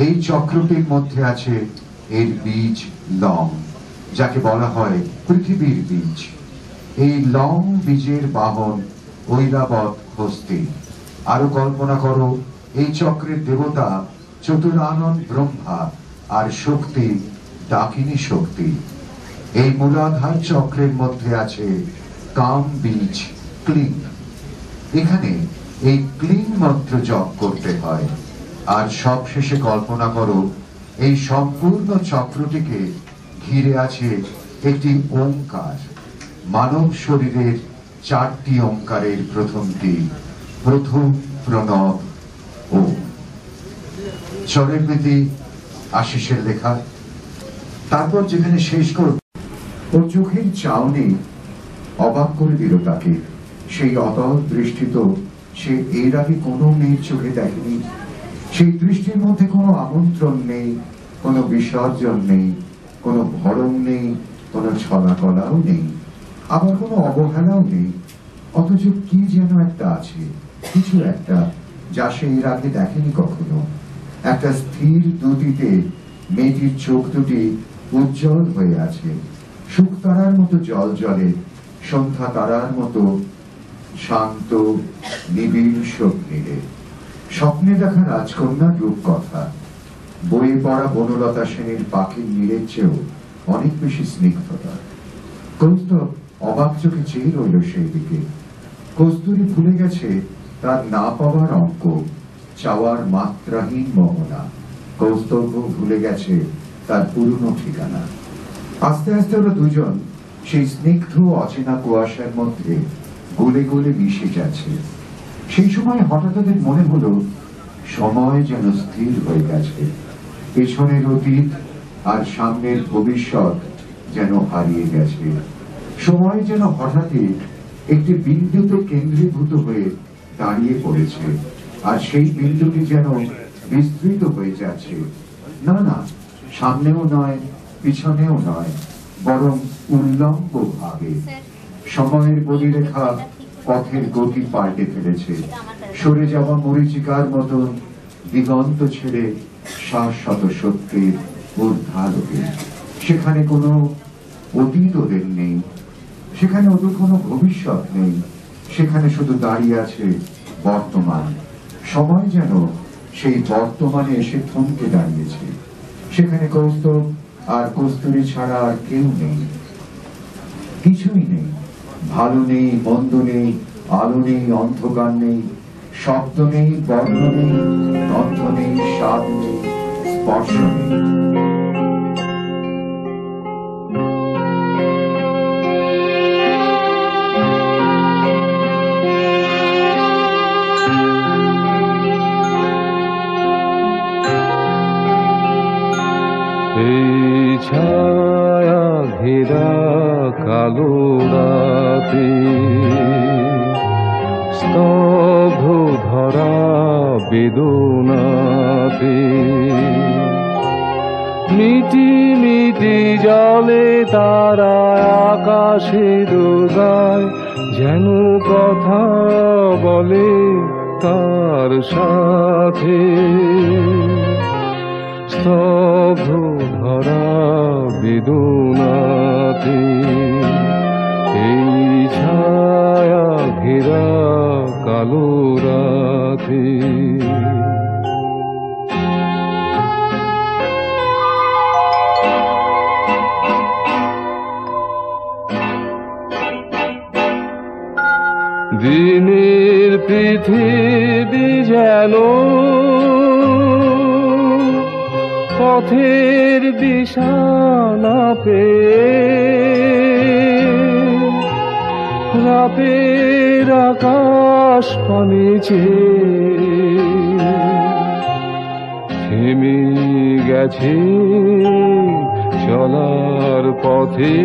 এই চক্রটির মধ্যে আছে এর বীজ লং, যাকে বলা হয় পৃথিবীর বীজ। এই লং বীজের বাহন ঐরাবত হস্তি। আরো কল্পনা করো এই চক্রের দেবতা চতুরানন ব্রহ্মা আর শক্তি ডাকিনী শক্তি। এই মূলাধার চক্রের মধ্যে আছে কাম বীজ ক্লিং। এখানে এই ক্লিং মন্ত্র জপ করতে হয়। আর সবশেষে কল্পনা করো এই সম্পূর্ণ চক্রটিকে ঘিরে আছে একটি ওঙ্কার। মানব শরীরের 4টি ওঙ্কারের প্রথমটি প্রথম প্রণব ওম। চরের বেদি আশিসের লেখা। তারপর যেখানে শেষ করব, ওর চোখের চাউনি অবাক করে দিল তাকে। সেই অতল দৃষ্টি তো সে এর আগে কোনো মেয়ের চোখে দেখেনি। সেই দৃষ্টির মধ্যে কোনো আমন্ত্রণ নেই, কোনো বিসর্জন নেই, কোনো ভরম নেই, কোনো ছলাকলাও নেই, আবার কোনো অবহেলাও নেই। অথচ কি যেন একটা আছে, কিছু একটা যা সে এর আগে দেখেনি কখনো। একটা স্থির দুটিতে মেয়েটির চোখ দুটি উজ্জ্বল হয়ে আছে, শুকতারার মতো জল জলে, সন্ধ্যা তারার মতো শান্ত নিবিড় স্বপ্নিলে। স্বপ্নে দেখা রাজকন্যার রূপকথা বইয়ে পড়া বনলতা সেনের পাখির নীলের চেয়েও অনেক বেশি স্নিগ্ধতা। কৌস্তব অবাক চোখে চেয়ে রইল সেই দিকে। কস্তুরী ভুলে গেছে তার না পাওয়ার অঙ্ক, চাওয়ার মাত্রাহীন মোহনা। কৌস্তব ভুলে গেছে তার পুরনো ঠিকানা। আস্তে আস্তে ওরা দুজন সেই স্নিগ্ধ অচেনা কুয়াশার মধ্যে গলে গলে মিশে যাচ্ছে। সেই সময় হঠাৎ ওদের মনে হলো সময় যেন স্থির হয়ে গেছে। পেছনের অতীত আর সামনের ভবিষ্যৎ যেন হারিয়ে গেছে। সময় যেন হঠাৎই একটি বিন্দুতে কেন্দ্রীভূত হয়ে দাঁড়িয়ে পড়েছে, আর সেই বিন্দুটি যেন বিস্তৃত হয়ে যাচ্ছে। না না, সামনেও নয়, পিছনেও নয়, বরং উল্লম্ব ভাবে। সময়ের বলিরেখা পথের গতি পাল্টে ফেলেছে। সরে যাওয়া মরীচিকার মতন দিগন্ত ছেড়ে শাশ্বত সত্যের ঊর্ধ্বালোকে। সেখানে কোনো অতীত ওদের নেই, সেখানে ওদের কোনো ভবিষ্যৎ নেই, সেখানে শুধু দাঁড়িয়ে আছে বর্তমান। সময় যেন সেই বর্তমানে এসে থমকে দাঁড়িয়েছে। সেখানে কৌস্তব আর কস্তুরী ছাড়া আর কেউ নেই, কিছুই নেই। ভালো নেই, মন্দ নেই, আলো নেই, অন্ধকার নেই, শব্দ নেই, বর্ণ নেই, গন্ধ নেই, স্বাদ নেই, স্পর্শ নেই। এই ছায়া ঘেরা কালো রাতে স্তব্ধ ধরা বেদনাতে মিটি মিটি জলে তারা আকাশে দোগায়, যেন কথা বলে তার সাথে। স্তব্ধ ধরা বেদনাতে এই ছায়া ঘেরা কালো রাতে। দিনের পৃথিবী যেন পথের বিছানা পেয়ে, রাতের আকাশ পানে চেয়ে থেমে গেছে চলার পথে,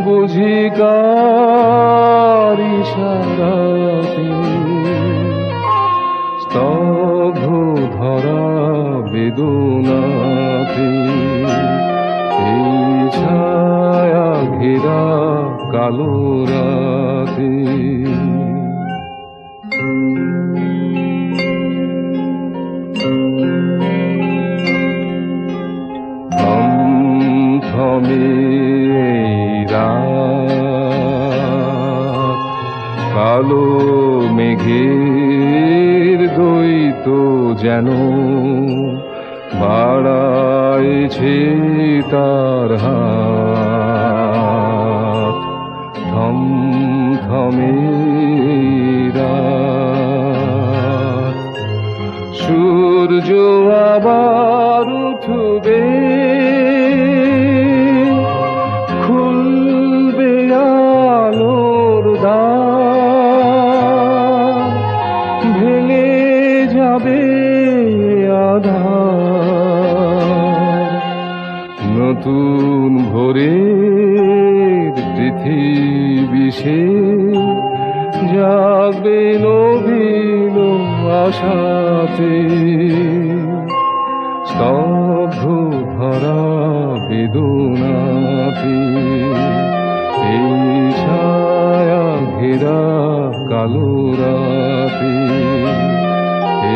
বুঝি কার ইশারাতে। স্তব্ধ ধরা বেদনাতে এই ছায়া ঘেরা কালো রাতে। থমথমে রাত, কালো মেঘের দ্বৈত যেন বাড়াইছে তার হাত। থমথমে রাত, সূর্য আবার উঠবে, খুলবে আলোর দ্বার, ভেঙে যাবে আধার। নতুন ভোরের পৃথিবী সে জাগবে নবীন আশাতে। স্তব্ধ ধরা বেদনাতে এই ছায়া ঘেরা কালো রাতে।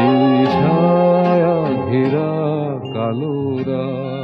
এই ছায়া ঘেরা কালো রাতে।